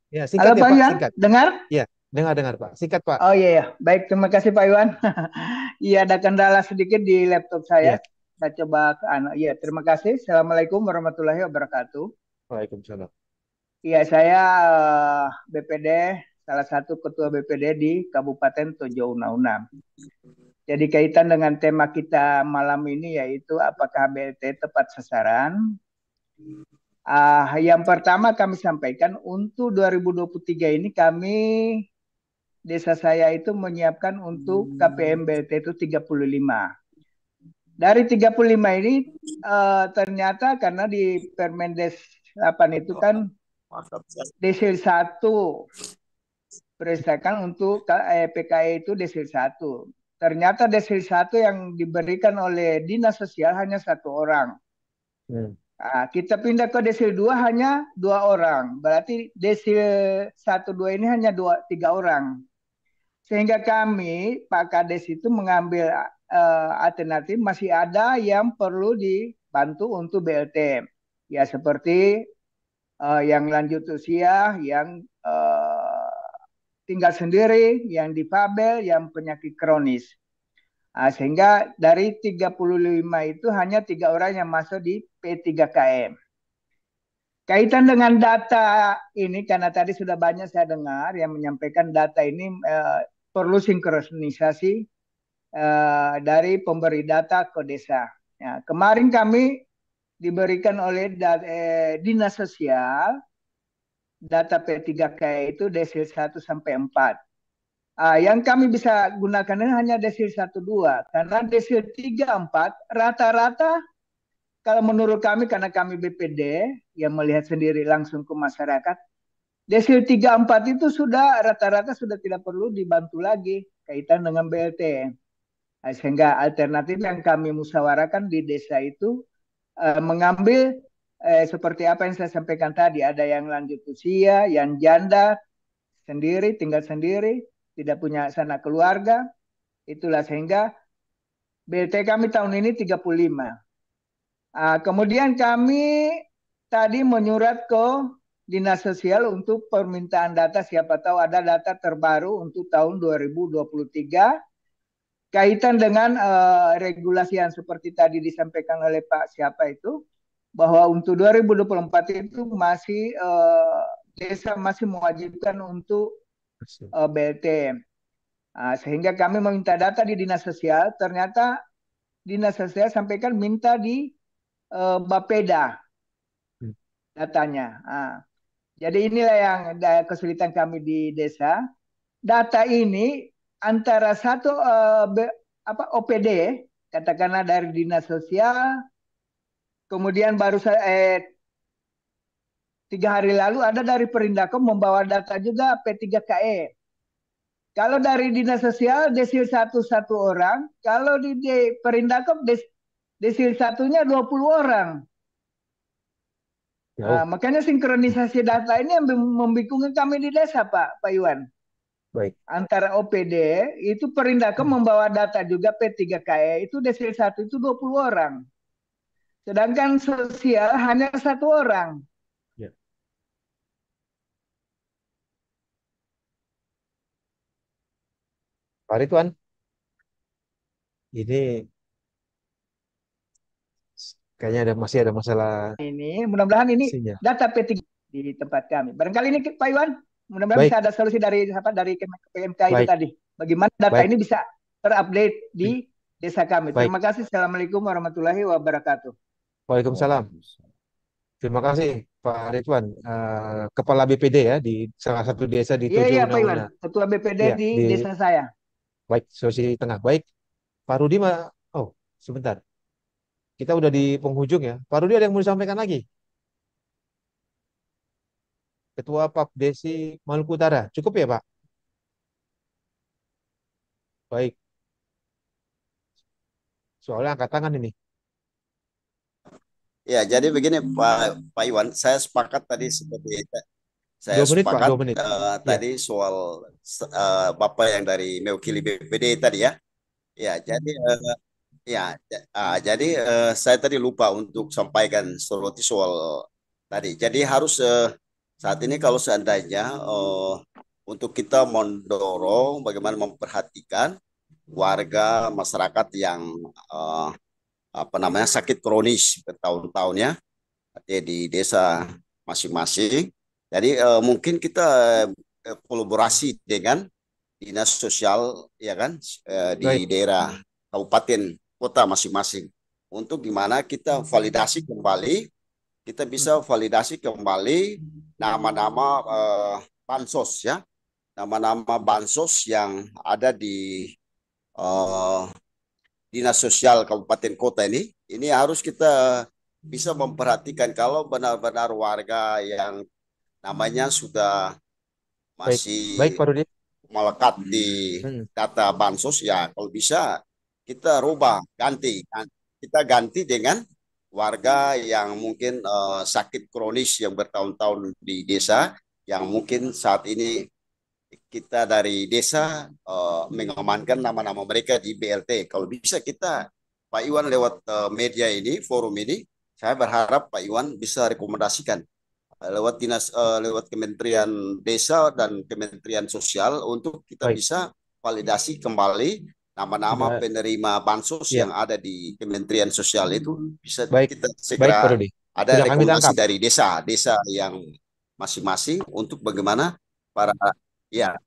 Speaker 1: Ya,
Speaker 11: halo
Speaker 1: singkat ya
Speaker 11: Pak
Speaker 1: Pak,
Speaker 11: Iwan,
Speaker 1: singkat.
Speaker 11: dengar?
Speaker 1: Ya, dengar Pak. Singkat Pak.
Speaker 11: Oh iya, ya. Baik, terima kasih Pak Iwan. Iya, ada kendala sedikit di laptop saya.
Speaker 1: Ya,
Speaker 11: Saya coba ke Iya, terima kasih. Assalamualaikum warahmatullahi wabarakatuh.
Speaker 1: Waalaikumsalam.
Speaker 11: Iya, saya BPD, salah satu ketua BPD di Kabupaten Tojo Una-Una. Jadi kaitan dengan tema kita malam ini yaitu apakah BLT tepat sasaran? Yang pertama kami sampaikan untuk 2023 ini kami desa saya itu menyiapkan untuk KPM BLT itu 35. Dari 35 ini ternyata karena di Permendes 8 itu kan desil 1 berdasarkan untuk PKI itu desil 1. Ternyata desil 1 yang diberikan oleh Dinas Sosial hanya 1 orang. Kita pindah ke desil 2 hanya 2 orang. Berarti desil 1, 2 ini hanya 3 orang. Sehingga kami, Pak Kades itu mengambil alternatif masih ada yang perlu dibantu untuk BLT. Ya seperti yang lanjut usia, yang tinggal sendiri, yang difabel, yang penyakit kronis. Sehingga dari 35 itu hanya 3 orang yang masuk di P3KM. Kaitan dengan data ini, karena tadi sudah banyak saya dengar yang menyampaikan data ini perlu sinkronisasi dari pemberi data ke desa. Ya, kemarin kami diberikan oleh Dinas Sosial data P3K itu desil 1 sampai 4. Yang kami bisa gunakan ini hanya desil 1, 2. Karena desil 3, 4 rata-rata kalau menurut kami karena kami BPD yang melihat sendiri langsung ke masyarakat, desil 3, 4 itu sudah rata-rata sudah tidak perlu dibantu lagi kaitan dengan BLT. Sehingga alternatif yang kami musyawarahkan di desa itu mengambil seperti apa yang saya sampaikan tadi, ada yang lanjut usia, yang janda sendiri, tinggal sendiri, tidak punya sanak keluarga, itulah sehingga BLT kami tahun ini 35. Kemudian kami tadi menyurat ke Dinas Sosial untuk permintaan data, siapa tahu ada data terbaru untuk tahun 2023 kaitan dengan regulasi yang seperti tadi disampaikan oleh Pak siapa itu, bahwa untuk 2024 itu masih desa masih mewajibkan untuk BLT. Sehingga kami meminta data di Dinas Sosial, ternyata Dinas Sosial sampaikan minta di Bapeda datanya. Jadi inilah yang kesulitan kami di desa. Data ini antara satu OPD, katakanlah dari Dinas Sosial, kemudian baru 3 hari lalu ada dari Perindakom membawa data juga P3KE. Kalau dari dinas sosial desil 1 orang, kalau di Perindakop desil 1-nya 20 orang.
Speaker 1: Jauh.
Speaker 11: Makanya sinkronisasi data ini yang membingungkan kami di desa, Pak Iwan.
Speaker 1: Baik.
Speaker 11: Antara OPD itu Perindakop membawa data juga P3KE itu desil 1 itu 20 orang. Sedangkan sosial hanya 1 orang.
Speaker 1: Ya. Pak Ridwan, ini kayaknya masih ada masalah
Speaker 11: Ini mudah-mudahan ini
Speaker 1: sinyal.
Speaker 11: data P3 di tempat kami. Barangkali ini Pak Iwan, mudah-mudahan
Speaker 1: Baik.
Speaker 11: bisa ada solusi dari PMK itu
Speaker 1: Baik.
Speaker 11: tadi. Bagaimana data
Speaker 1: Baik.
Speaker 11: ini bisa terupdate di desa kami.
Speaker 1: Baik.
Speaker 11: Terima kasih. Assalamualaikum warahmatullahi wabarakatuh.
Speaker 1: Waalaikumsalam. Terima kasih Pak Ridwan, Kepala BPD ya di salah satu desa di
Speaker 11: Iya,
Speaker 1: Tujuh
Speaker 11: Pak Iwan.
Speaker 1: Una-Una.
Speaker 11: Ketua BPD
Speaker 1: Iya,
Speaker 11: di
Speaker 1: di
Speaker 11: desa saya.
Speaker 1: baik Sulawesi Tengah. Baik, Pak Rudi oh sebentar, kita udah di penghujung ya. Pak Rudi ada yang mau disampaikan lagi? Ketua Papdesi Maluku Utara, cukup ya Pak? Baik, soalnya angkat tangan ini.
Speaker 10: Ya, jadi begini Pak Iwan, saya sepakat tadi seperti saya
Speaker 1: 2 menit Pak,
Speaker 10: sepakat
Speaker 1: 2 menit. Ya,
Speaker 10: tadi soal Bapak yang dari mewakili BPD tadi ya. Ya, jadi jadi saya tadi lupa untuk sampaikan soroti soal tadi. Jadi harus saat ini kalau seandainya untuk kita mendorong bagaimana memperhatikan warga masyarakat yang sakit kronis bertahun-tahun ya, di desa masing-masing. Jadi mungkin kita kolaborasi dengan dinas sosial ya kan di
Speaker 1: baik,
Speaker 10: daerah kabupaten kota masing-masing untuk gimana kita validasi kembali, kita bisa validasi kembali nama-nama bansos ya, nama-nama bansos yang ada di dinas sosial kabupaten kota ini harus kita bisa memperhatikan kalau benar-benar warga yang namanya sudah
Speaker 1: baik,
Speaker 10: masih
Speaker 1: Pak Rudi.
Speaker 10: melekat di
Speaker 1: Hmm,
Speaker 10: data bansos ya, kalau bisa kita rubah kita ganti dengan warga yang mungkin sakit kronis yang bertahun-tahun di desa, yang mungkin saat ini kita dari desa mengamankan nama-nama mereka di BLT. Kalau bisa kita Pak Iwan lewat media ini, forum ini, saya berharap Pak Iwan bisa rekomendasikan lewat lewat Kementerian Desa dan Kementerian Sosial untuk kita
Speaker 1: baik,
Speaker 10: bisa validasi kembali nama-nama
Speaker 1: sudah.
Speaker 10: penerima bansos
Speaker 1: Ya,
Speaker 10: yang ada di Kementerian Sosial itu bisa
Speaker 1: baik,
Speaker 10: kita
Speaker 1: baik
Speaker 10: segera
Speaker 1: Pak Rudi.
Speaker 10: ada
Speaker 1: Sudah kami
Speaker 10: rekomendasi
Speaker 1: tangkap.
Speaker 10: dari desa-desa yang masing-masing untuk bagaimana para ya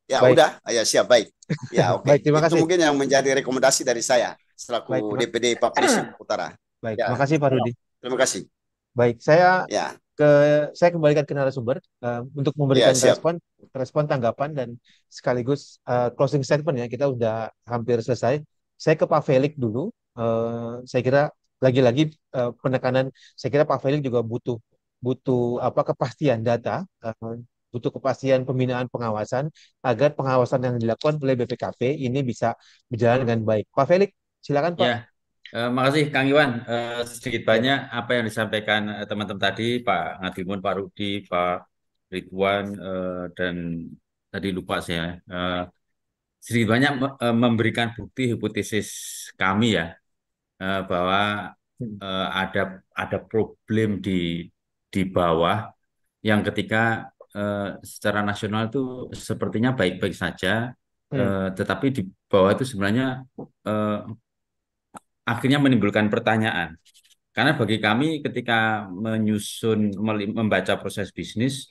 Speaker 10: ya
Speaker 1: Baik,
Speaker 10: udah ya siap baik ya oke.
Speaker 1: baik, terima
Speaker 10: Itu
Speaker 1: kasih.
Speaker 10: mungkin yang menjadi rekomendasi dari saya
Speaker 1: Baik,
Speaker 10: selaku DPD Papdesi Utara
Speaker 1: baik,
Speaker 10: ya.
Speaker 1: terima kasih Pak Rudi.
Speaker 10: Terima kasih
Speaker 1: Baik, saya
Speaker 10: ya
Speaker 1: kembalikan ke narasumber untuk
Speaker 10: ya
Speaker 1: memberikan
Speaker 10: siap.
Speaker 1: respon tanggapan dan sekaligus closing statement ya. Kita udah hampir selesai. Saya ke Pak Felix dulu. Saya kira lagi-lagi penekanan. Saya kira Pak Felix juga butuh butuh apa kepastian data, butuh kepastian pembinaan pengawasan agar pengawasan yang dilakukan oleh BPKP ini bisa berjalan dengan baik. Pak Felix, silakan Pak.
Speaker 2: Ya, makasih Kang Iwan. Sedikit
Speaker 1: Ya,
Speaker 2: banyak apa yang disampaikan teman-teman tadi, Pak Ngadimun, Pak Rudi, Pak Ridwan, dan tadi lupa saya. Sedikit banyak memberikan bukti hipotesis kami ya, bahwa ada problem di bawah yang ketika secara nasional itu sepertinya baik-baik saja, tetapi di bawah itu sebenarnya akhirnya menimbulkan pertanyaan. Karena bagi kami ketika membaca proses bisnis,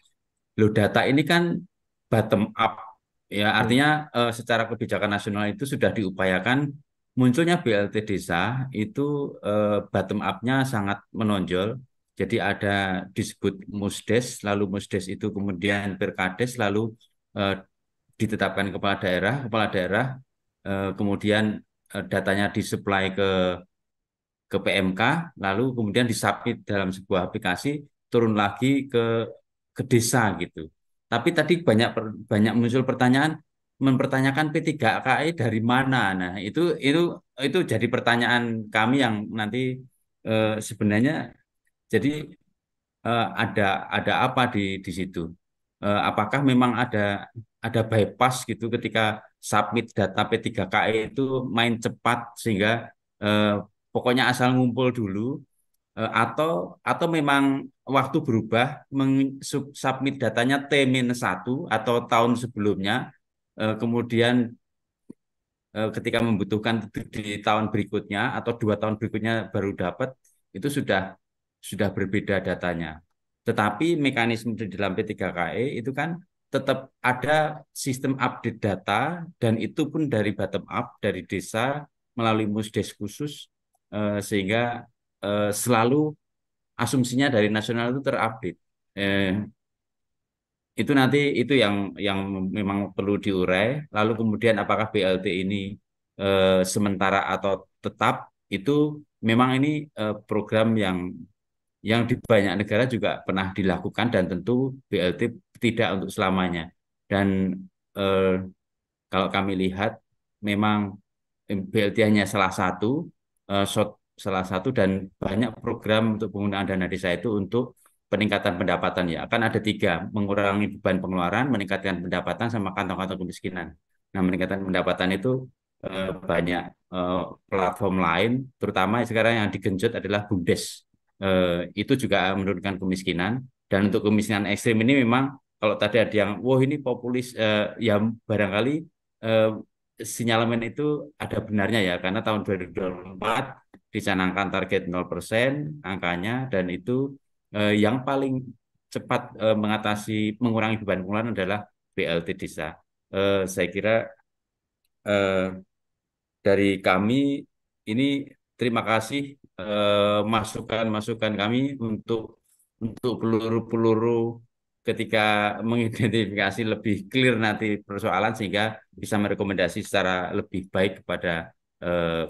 Speaker 2: loh data ini kan bottom up. Ya, artinya secara kebijakan nasional itu sudah diupayakan munculnya BLT desa itu bottom up-nya sangat menonjol. Jadi ada disebut Musdes, lalu Musdes itu kemudian Perkades, lalu ditetapkan kepala daerah kemudian datanya disuplai ke PMK, lalu kemudian disubmit dalam sebuah aplikasi, turun lagi ke desa gitu. Tapi tadi banyak muncul pertanyaan, mempertanyakan P3KI dari mana. Nah, itu jadi pertanyaan kami yang nanti sebenarnya jadi ada apa di situ? Apakah memang ada bypass gitu ketika submit data P3KI itu main cepat sehingga eh, pokoknya asal ngumpul dulu atau memang waktu berubah submit datanya T-1 atau tahun sebelumnya kemudian ketika membutuhkan di tahun berikutnya atau 2 tahun berikutnya baru dapat itu sudah berbeda datanya. Tetapi mekanisme di dalam P3KE itu kan tetap ada sistem update data dan itu pun dari bottom up dari desa melalui musdes khusus sehingga selalu asumsinya dari nasional itu terupdate. Itu nanti itu yang memang perlu diurai. Lalu kemudian apakah BLT ini sementara atau tetap itu memang ini program yang di banyak negara juga pernah dilakukan dan tentu BLT tidak untuk selamanya. Dan eh, kalau kami lihat memang BLT hanya salah satu dan banyak program untuk penggunaan dana desa itu untuk peningkatan pendapatan ya. Kan ada 3, mengurangi beban pengeluaran, meningkatkan pendapatan sama kantong-kantong kemiskinan. Nah, meningkatkan pendapatan itu banyak platform lain, terutama sekarang yang digenjot adalah BUMDes. Itu juga menurunkan kemiskinan dan untuk kemiskinan ekstrim ini memang kalau tadi ada yang wah ini populis ya barangkali eh, sinyalemen itu ada benarnya ya karena tahun 2024 dicanangkan target 0% angkanya dan itu yang paling cepat mengurangi beban pengeluaran adalah BLT desa. Saya kira dari kami ini terima kasih masukan-masukan kami untuk peluru-peluru ketika mengidentifikasi lebih clear nanti persoalan sehingga bisa merekomendasi secara lebih baik kepada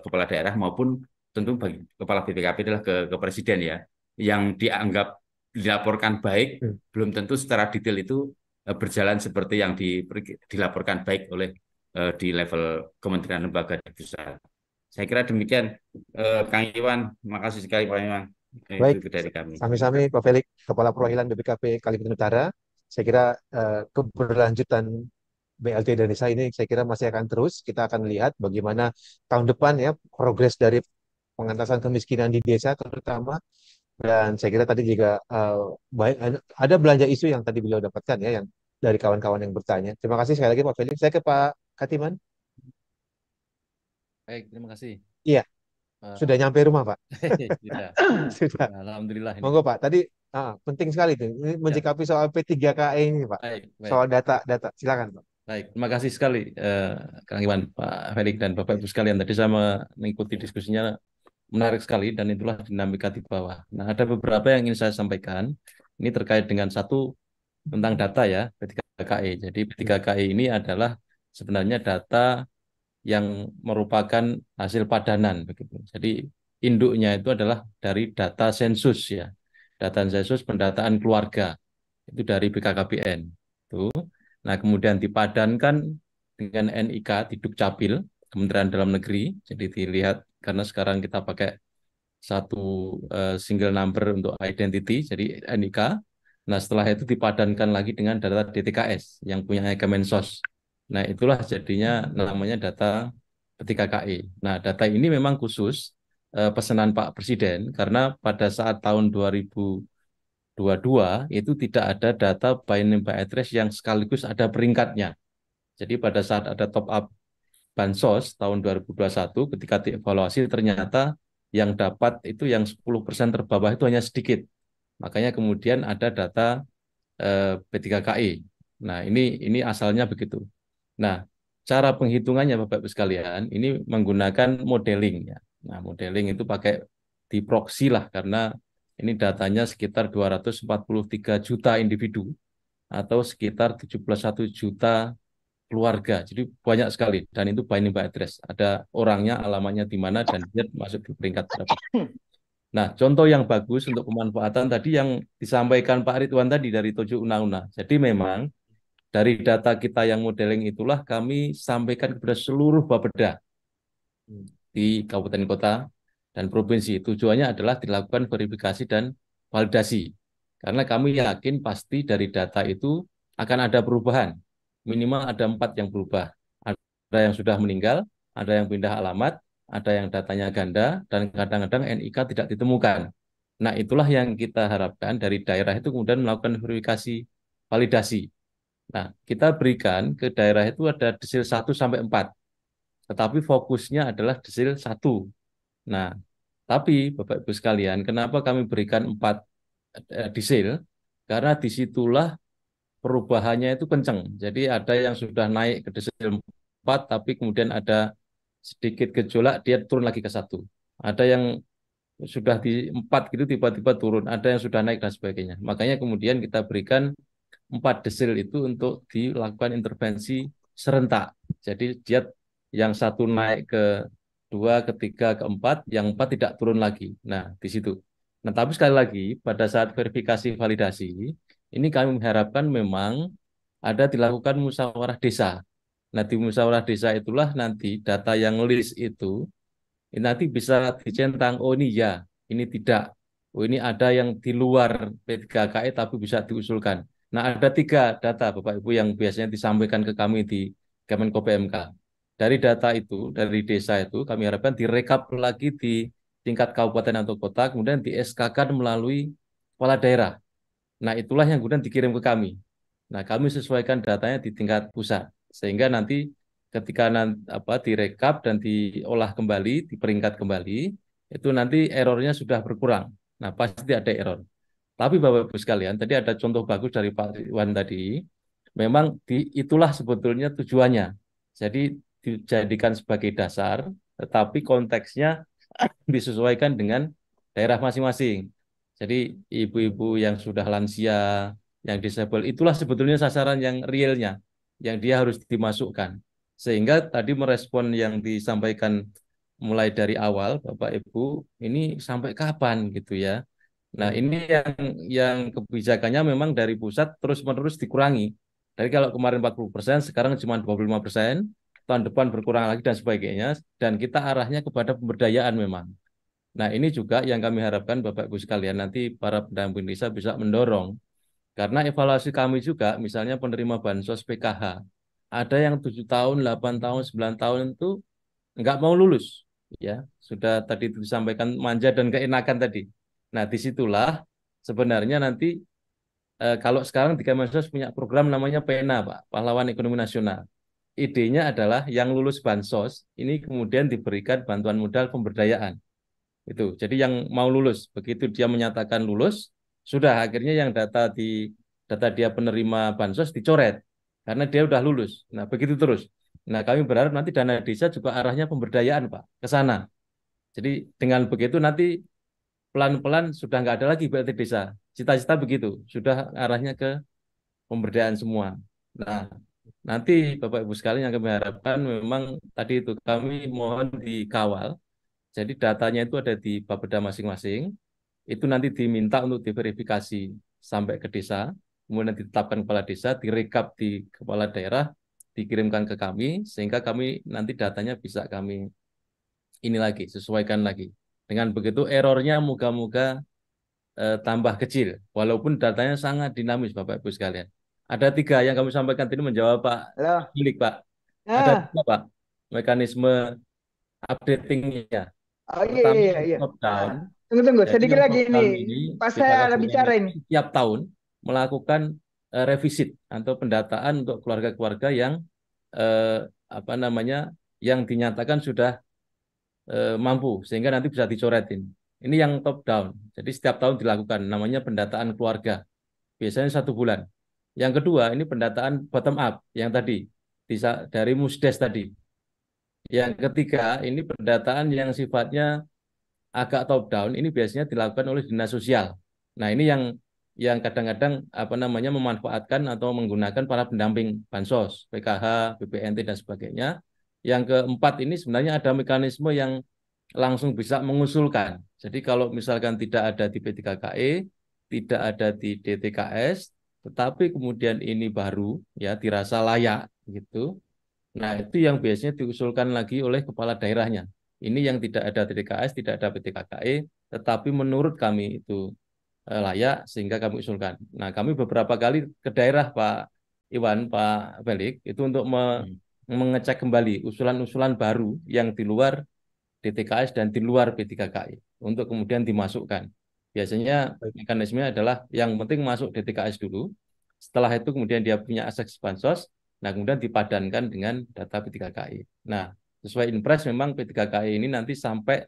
Speaker 2: kepala daerah maupun tentu bagi kepala BPKP adalah ke presiden ya yang dianggap dilaporkan baik belum tentu secara detail itu berjalan seperti yang dilaporkan baik oleh di level kementerian lembaga di pusat. Saya kira demikian, Kang Iwan. Makasih sekali Pak Iwan.
Speaker 1: Baik,
Speaker 2: Itu dari kami.
Speaker 1: sami-sami Pak Felix, Kepala Perwakilan BPKP Kalimantan Utara. Saya kira keberlanjutan BLT Indonesia ini saya kira masih akan terus. Kita akan lihat bagaimana tahun depan ya progres dari pengentasan kemiskinan di desa terutama. Dan saya kira tadi juga baik ada belanja isu yang tadi beliau dapatkan ya yang dari kawan-kawan yang bertanya. Terima kasih sekali lagi Pak Felix. Saya ke Pak Katiman.
Speaker 4: Baik, terima kasih.
Speaker 1: Iya, sudah nyampe rumah Pak.
Speaker 4: Sudah.
Speaker 1: Sudah.
Speaker 4: Alhamdulillah ini.
Speaker 1: Monggo Pak. Tadi penting sekali tuh. Ini menyikapi soal P3KE ini Pak.
Speaker 4: Baik, baik.
Speaker 1: Soal data. Silakan Pak.
Speaker 4: Baik, terima kasih sekali Kang Iwan, Pak Felix dan Bapak Ibu sekalian. Tadi saya mengikuti diskusinya menarik sekali dan itulah dinamika di bawah. Nah, ada beberapa yang ingin saya sampaikan. Ini terkait dengan satu tentang data ya, P3KI. Jadi P3KI ini adalah sebenarnya data yang merupakan hasil padanan begitu. Jadi induknya itu adalah dari data sensus ya. Data sensus pendataan keluarga itu dari BKKBN. Itu. Nah, kemudian dipadankan dengan NIK di Dukcapil, Kementerian Dalam Negeri. Jadi dilihat karena sekarang kita pakai satu single number untuk identity, jadi NIK. Nah, setelah itu dipadankan lagi dengan data DTKS yang punya Kemensos. Nah, itulah jadinya namanya data P3KI. Nah, data ini memang khusus pesanan Pak Presiden karena pada saat tahun 2022 itu tidak ada data by name by address yang sekaligus ada peringkatnya. Jadi pada saat ada top up Bansos tahun 2021 ketika dievaluasi ternyata yang dapat itu yang 10% terbawah itu hanya sedikit. Makanya kemudian ada data P3KI. Nah, ini asalnya begitu. Nah, cara penghitungannya Bapak Ibu sekalian ini menggunakan modeling ya. Nah, modeling itu pakai di proxy lah karena ini datanya sekitar 243 juta individu atau sekitar 71 juta keluarga. Jadi banyak sekali dan itu by name by address. Ada orangnya, alamatnya di mana dan dia masuk di peringkat berapa. Nah, contoh yang bagus untuk pemanfaatan tadi yang disampaikan Pak Ridwan tadi dari Tojo Una-Una. Jadi memang dari data kita yang modeling itulah kami sampaikan kepada seluruh Bapeda di kabupaten kota dan provinsi. Tujuannya adalah dilakukan verifikasi dan validasi. Karena kami yakin pasti dari data itu akan ada perubahan. Minimal ada 4 yang berubah. Ada yang sudah meninggal, ada yang pindah alamat, ada yang datanya ganda, dan kadang-kadang NIK tidak ditemukan. Nah, itulah yang kita harapkan dari daerah itu kemudian melakukan verifikasi validasi. Nah, kita berikan ke daerah itu ada desil 1 sampai 4. Tetapi fokusnya adalah desil 1. Nah, tapi Bapak Ibu sekalian, kenapa kami berikan 4 desil? Karena disitulah perubahannya itu kenceng. Jadi ada yang sudah naik ke desil 4, tapi kemudian ada sedikit gejolak, dia turun lagi ke 1. Ada yang sudah di 4 gitu tiba-tiba turun, ada yang sudah naik dan sebagainya. Makanya kemudian kita berikan 4 desil itu untuk dilakukan intervensi serentak. Jadi dia yang 1 naik ke 2, ke 3, ke 4, yang 4 tidak turun lagi. Nah, di situ. Nah, tapi sekali lagi pada saat verifikasi validasi, ini kami mengharapkan memang ada dilakukan musyawarah desa. Nah, di musyawarah desa itulah nanti data yang list itu ini nanti bisa dicentang, oh ini ya, ini tidak. Oh ini ada yang di luar P3KE tapi bisa diusulkan. Nah, ada 3 data Bapak Ibu yang biasanya disampaikan ke kami di Kemenko PMK. Dari data itu, dari desa itu, kami harapkan direkap lagi di tingkat kabupaten atau kota, kemudian di SK-kan melalui kepala daerah. Nah, itulah yang kemudian dikirim ke kami. Nah, kami sesuaikan datanya di tingkat pusat. Sehingga nanti ketika direkap dan diolah kembali, diperingkat kembali, itu nanti errornya sudah berkurang. Nah, pasti ada error. Tapi Bapak Ibu sekalian, tadi ada contoh bagus dari Pak Iwan tadi. Memang itulah sebetulnya tujuannya. Jadi dijadikan sebagai dasar, tetapi konteksnya disesuaikan dengan daerah masing-masing. Jadi ibu-ibu yang sudah lansia, yang disabel, itulah sebetulnya sasaran yang realnya, yang dia harus dimasukkan. Sehingga tadi merespon yang disampaikan mulai dari awal, Bapak Ibu, ini sampai kapan gitu ya. Nah, ini yang kebijakannya memang dari pusat terus-menerus dikurangi. Dari kalau kemarin 40%, sekarang cuma 25%, tahun depan berkurang lagi dan sebagainya, dan kita arahnya kepada pemberdayaan memang. Nah, ini juga yang kami harapkan Bapak Ibu sekalian, nanti para pendamping desa bisa mendorong. Karena evaluasi kami juga, misalnya penerima bansos PKH, ada yang 7 tahun, 8 tahun, 9 tahun itu nggak mau lulus. Ya, sudah tadi itu disampaikan manja dan keenakan tadi. Nah, disitulah sebenarnya nanti kalau sekarang di Kemensos punya program namanya PENA, Pak, Pahlawan Ekonomi Nasional. Idenya adalah yang lulus bansos ini kemudian diberikan bantuan modal pemberdayaan. Itu. Jadi yang mau lulus, begitu dia menyatakan lulus, sudah akhirnya yang data dia penerima bansos dicoret karena dia udah lulus. Nah, begitu terus. Nah, kami berharap nanti dana desa juga arahnya pemberdayaan, Pak, ke sana. Jadi dengan begitu nanti pelan-pelan sudah nggak ada lagi BLT desa. Cita-cita begitu, sudah arahnya ke pemberdayaan semua. Nah, nanti Bapak Ibu sekalian yang kami harapkan memang tadi itu kami mohon dikawal. Jadi datanya itu ada di Bapeda masing-masing. Itu nanti diminta untuk diverifikasi sampai ke desa, kemudian ditetapkan kepala desa, direkap di kepala daerah, dikirimkan ke kami, sehingga kami nanti datanya bisa kami ini lagi, sesuaikan lagi. Dengan begitu errornya moga-moga tambah kecil, walaupun datanya sangat dinamis Bapak Ibu sekalian. Ada 3 yang kami sampaikan tadi menjawab Pak Milik, Pak. Ada 3 Pak mekanisme updatingnya.
Speaker 11: Oh iya,
Speaker 4: Pertama
Speaker 11: iya, iya.
Speaker 4: top down.
Speaker 11: Tunggu,
Speaker 4: Jadi
Speaker 11: sedikit
Speaker 4: yang
Speaker 11: lagi
Speaker 4: top down
Speaker 11: ini.
Speaker 4: ini
Speaker 11: Pas saya ada bicara ini.
Speaker 4: setiap tahun melakukan revisit atau pendataan untuk keluarga-keluarga yang yang dinyatakan sudah mampu sehingga nanti bisa dicoretin. Ini yang top down. Jadi setiap tahun dilakukan namanya pendataan keluarga. Biasanya 1 bulan. Yang kedua ini pendataan bottom up yang tadi dari Musdes tadi. Yang ketiga ini pendataan yang sifatnya agak top down, ini biasanya dilakukan oleh dinas sosial. Nah, ini yang kadang-kadang memanfaatkan atau menggunakan para pendamping bansos, PKH, BPNT dan sebagainya. Yang keempat ini sebenarnya ada mekanisme yang langsung bisa mengusulkan. Jadi kalau misalkan tidak ada di P3KE, tidak ada di DTKS, tetapi kemudian ini baru ya dirasa layak gitu. Nah, itu yang biasanya diusulkan lagi oleh kepala daerahnya. Ini yang tidak ada TDKS, tidak ada PTKKE, tetapi menurut kami itu layak sehingga kami usulkan. Nah, kami beberapa kali ke daerah Pak Iwan, Pak Felix, itu untuk mengecek kembali usulan-usulan baru yang di luar DTKS dan di luar P3KI untuk kemudian dimasukkan. Biasanya mekanismenya adalah yang penting masuk DTKS dulu, setelah itu kemudian dia punya akses bansos, nah kemudian dipadankan dengan data P3KI. Nah, sesuai Inpres memang P3KI ini nanti sampai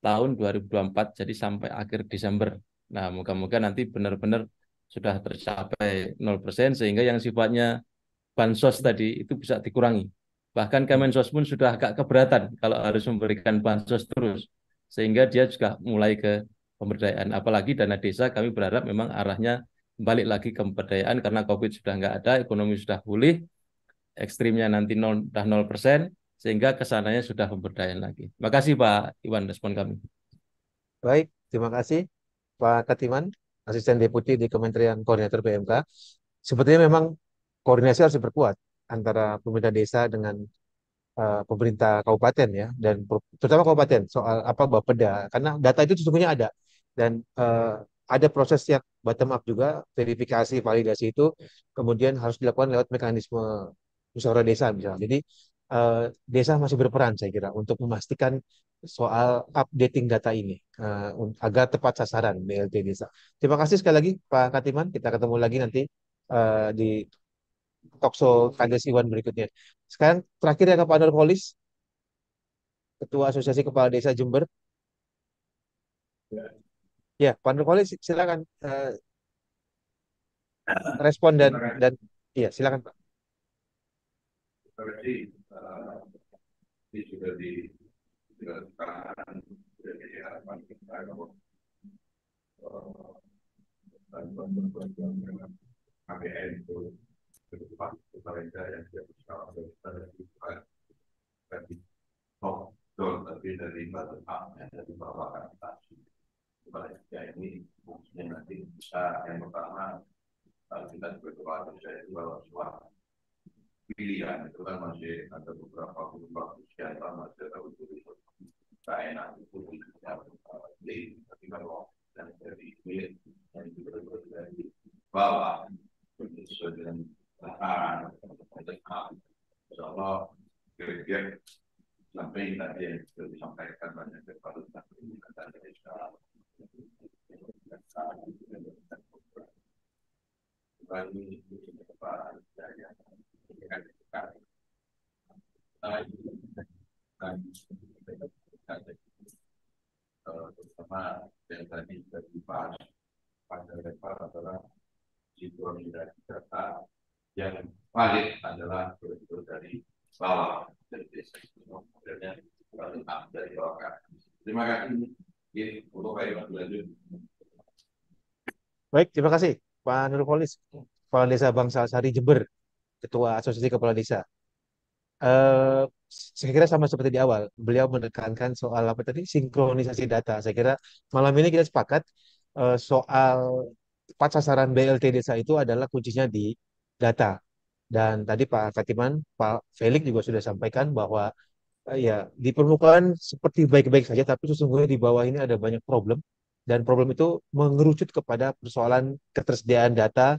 Speaker 4: tahun 2024, jadi sampai akhir Desember. Nah, moga-moga nanti benar-benar sudah tercapai 0% sehingga yang sifatnya bansos tadi itu bisa dikurangi. Bahkan Kemensos pun sudah agak keberatan kalau harus memberikan bansos terus. Sehingga dia juga mulai ke pemberdayaan. Apalagi dana desa kami berharap memang arahnya balik lagi ke pemberdayaan karena COVID sudah nggak ada, ekonomi sudah pulih, ekstrimnya nanti 0%, sehingga kesananya sudah pemberdayaan lagi. Terima kasih Pak Iwan, respon kami.
Speaker 1: Baik, terima kasih Pak Katiman, Asisten Deputi di Kementerian Koordinator PMK. Sepertinya memang koordinasi harus diperkuat antara pemerintah desa dengan pemerintah kabupaten ya, dan terutama kabupaten soal apa Bapeda, karena data itu sesungguhnya ada dan ada proses yang bottom up juga, verifikasi validasi itu kemudian harus dilakukan lewat mekanisme musyawarah desa misalnya. Jadi desa masih berperan saya kira untuk memastikan soal updating data ini agar tepat sasaran BLT desa. Terima kasih sekali lagi Pak Katiman, kita ketemu lagi nanti di talkshow Kades Iwan berikutnya. Sekarang terakhir ya ke Pak Nurholis, Ketua Asosiasi Kepala Desa Jember. Ya, Pak Nurholis silakan respon dan iya silakan Pak.
Speaker 5: Terima kasih. Ini sudah dijelaskan, sudah diharapkan kita kalau bantuan dengan KPN itu ke depan pemerintah yang tidak bisa dari dari top down, tapi dari bottom up, dari bawah ke atas. Pemerintah ini fungsinya nanti bisa yang pertama kita sebagai saya itu bahwa suara pilihan itu kan masih ada beberapa usia masih ada beberapa enak itu beli, tapi kalau yang dari milik yang juga dari bawah sesuai dengan lahan insya Allah kira-kira sampai tadi yang sudah disampaikan banyak kepada dan dari sekarang bagi para jaya terutama yang tadi sudah dibahas pada level adalah situasi dari data yang valid adalah betul dari bawah dari desa itu modelnya dari bawah ke atas. Terima kasih. Ini untuk Pak Iwan lanjut.
Speaker 1: Baik, terima kasih Pak Nurholis, Kepala Desa Bangsa Sari Jember, Ketua Asosiasi Kepala Desa. Saya kira sama seperti di awal, beliau menekankan soal apa tadi, sinkronisasi data. Saya kira malam ini kita sepakat soal tepat sasaran BLT desa itu adalah kuncinya di data. Dan tadi Pak Katiman, Pak Felix juga sudah sampaikan bahwa ya di permukaan seperti baik-baik saja, tapi sesungguhnya di bawah ini ada banyak problem. Dan problem itu mengerucut kepada persoalan ketersediaan data,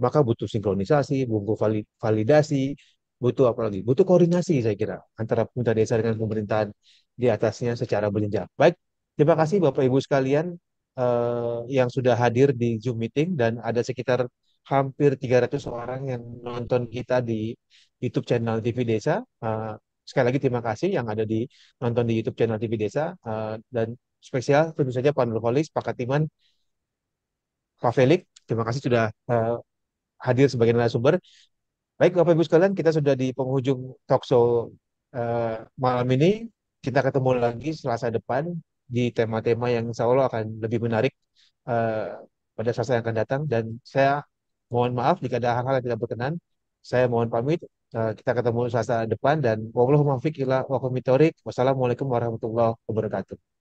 Speaker 1: maka butuh sinkronisasi, butuh validasi, butuh apa lagi? Butuh koordinasi saya kira antara pemerintah desa dengan pemerintahan di atasnya secara berjenjang. Baik, terima kasih Bapak Ibu sekalian yang sudah hadir di Zoom meeting dan ada sekitar hampir 300 orang yang nonton kita di YouTube channel TV Desa. Sekali lagi terima kasih yang ada di nonton di YouTube channel TV Desa dan spesial tentu saja Pak Nurholis, Pak Katiman, Pak Felix. Terima kasih sudah hadir sebagai narasumber. Baik, Bapak Ibu sekalian, kita sudah di penghujung talkshow malam ini. Kita ketemu lagi Selasa depan di tema-tema yang insya Allah akan lebih menarik pada Selasa yang akan datang. Dan saya mohon maaf jika ada hal-hal yang tidak berkenan. Saya mohon pamit. Kita ketemu Selasa depan dan wassalamualaikum warahmatullahi wabarakatuh.